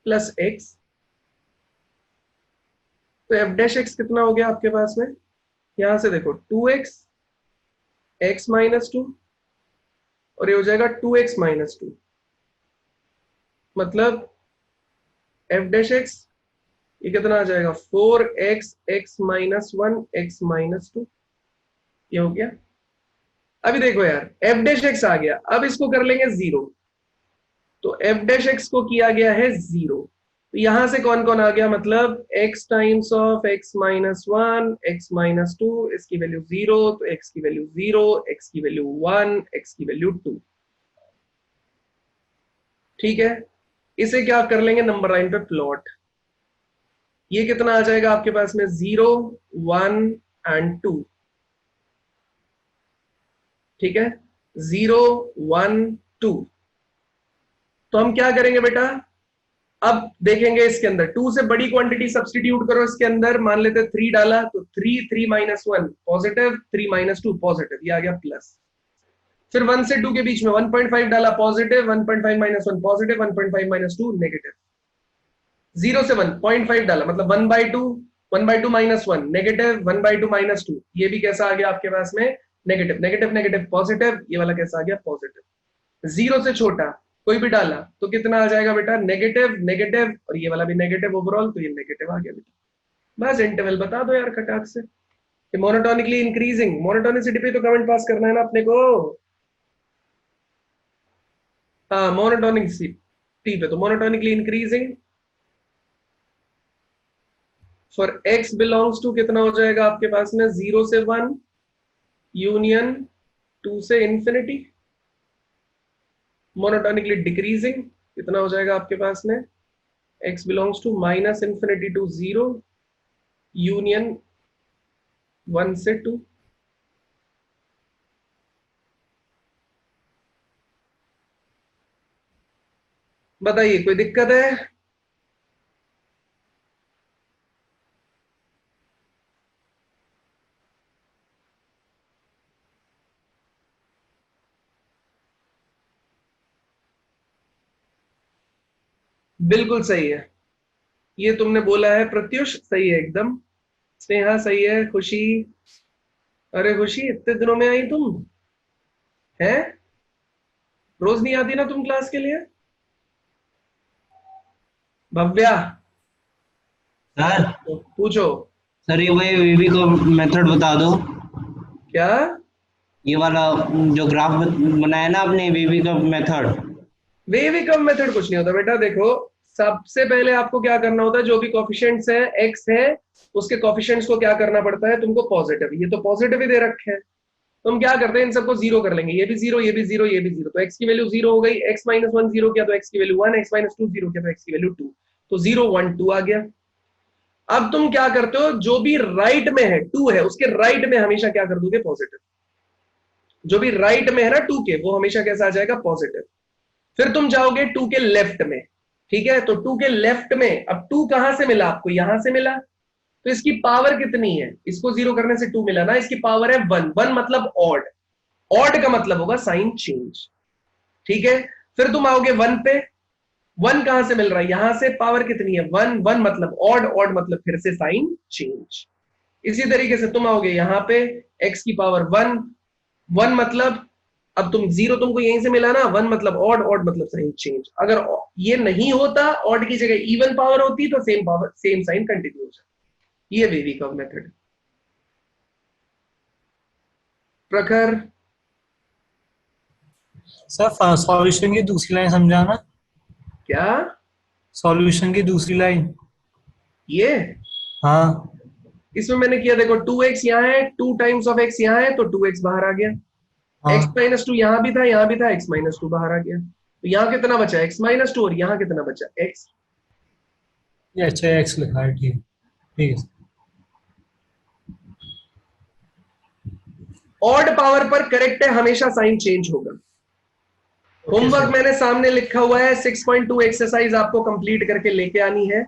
plus x। तो एफ डैश एक्स कितना हो गया आपके पास में? यहां से देखो 2x x माइनस टू, और ये हो जाएगा 2x माइनस टू, मतलब एफ डैश एक्स ये कितना आ जाएगा? 4x x minus one x minus to, ये हो गया। अभी देखो यार, एफ डैश एक्स आ गया, अब इसको कर लेंगे जीरो, तो एफ डैश एक्स को किया गया है जीरो, तो यहां से कौन कौन आ गया? मतलब x times of x minus one x minus to, इसकी वैल्यू जीरो, तो x की वैल्यू जीरो, x की वैल्यू वन, x की वैल्यू टू। ठीक है, इसे क्या कर लेंगे? नंबर लाइन पे प्लॉट। ये कितना आ जाएगा आपके पास में? 0 1 एंड 2। ठीक है, 0 1 2। तो हम क्या करेंगे बेटा? अब देखेंगे इसके अंदर 2 से बड़ी क्वांटिटी सब्स्टिट्यूट करो इसके अंदर, मान लेते 3 डाला, तो 3 3 minus one positive, 3 minus two positive, ये आ गया प्लस। फिर 1 से 2 के बीच में 1.5 डाला positive, 1.5 minus one positive, 1.5 minus two negative. 0 से 1 0.5 डाला, मतलब 1/2, 1/2 minus one negative, 1/2 minus two, ये भी कैसा आ गया आपके पास में? नेगेटिव। नेगेटिव नेगेटिव पॉजिटिव, ये वाला कैसा आ गया? पॉजिटिव। 0 से छोटा कोई भी डाला तो कितना आ जाएगा बेटा? नेगेटिव नेगेटिव, और ये वाला भी नेगेटिव ओवरऑल, तो ये नेगेटिव आ गया बेटा। बस इंटरवल बता दो यार खटाक से। मोनोटोनिकली इंक्रीजिंग, मोनोटोनिसिटी पे तो कमेंट पास करना है ना अपने को। हाँ मोनोटोनिसिटी पे तो monotonically increasing for x belongs to कितना हो जाएगा आपके पास में? 0 से 1 यूनियन 2 से इंफिनिटी। मोनोटोनिकली डिक्रीजिंग कितना हो जाएगा आपके पास में? x belongs to minus infinity to 0 union 1 से 2। बताइए कोई दिक्कत है? बिल्कुल सही है, ये तुमने बोला है प्रत्युष, सही है एकदम। स्नेहा सही है, खुशी, अरे खुशी इतने दिनों में आई तुम, हैं? रोज नहीं आती ना तुम क्लास के लिए? भव्या सर तो पूछो। सर ये वही वीवी का मेथड बता दो। क्या? ये वाला जो ग्राफ बनाया ना आपने, वीवी का मेथड। वेवी कम मेथड कुछ नहीं होता बेटा। देखो सबसे पहले आपको क्या करना होता है, जो भी कोफिशिएंट्स है x है उसके कोफिशिएंट्स को क्या करना पड़ता है तुमको? पॉजिटिव। ये तो पॉजिटिव ही दे रखे हैं, तो हम क्या करते हैं इन सबको जीरो कर लेंगे। ये भी जीरो, ये भी जीरो, ये भी जीरो, तो x की वैल्यू जीरो हो गई। x माइनस वन जीरो किया तो x की value one, x minus to zero किया तो x की वैल्यू टू, तो 0 1 2 आ गया। अब तुम क्या करते हो, जो भी राइट में है 2 है उसके राइट में हमेशा क्या कर दोगे? पॉजिटिव। जो भी राइट में है ना 2 के, वो हमेशा कैसा आ जाएगा? पॉजिटिव। फिर तुम जाओगे 2 के लेफ्ट में, ठीक है? तो 2 के लेफ्ट में अब 2 कहां से मिला आपको? यहां से मिला, तो इसकी पावर कितनी है? इसको जीरो करने से 2 मिला ना, इसकी पावर है 1। 1 मतलब ऑड, ऑड का मतलब होगा साइन चेंज, ठीक है? फिर तुम आओगे 1 पे, 1 कहां से मिल रहा है? यहां से। पावर कितनी है? 1। 1 मतलब ऑड, ऑड मतलब फिर से साइन चेंज। इसी तरीके से तुम आओगे यहां पे, x की पावर 1, 1 मतलब अब तुम 0 तुमको यहीं से मिला ना, 1 मतलब ऑड, ऑड मतलब साइन चेंज। अगर ये नहीं होता, ऑड की जगह इवन पावर होती तो same power same sign continue हो जाता। ये wavy curve method. Prakhar sir solution की दूसरी लाइन समझाना। क्या? सॉल्यूशन की दूसरी लाइन ये? हाँ, इसमें मैंने किया, देखो 2x यहाँ है, 2 टाइम्स ऑफ x यहाँ है, तो 2x बाहर आ गया। x माइनस 2 यहाँ भी था, यहाँ भी था, x माइनस 2 बाहर आ गया। तो यहाँ कितना बचा? x माइनस 2, और यहाँ कितना बचा? x। ये अच्छा x लिखा है, ठीक ठीक है। ऑड पावर पर करेक्ट है, हमेशा साइन चेंज होगा। होमवर्क मैंने सामने लिखा हुआ है, 6.2 एक्सरसाइज आपको कंप्लीट करके लेके आनी है।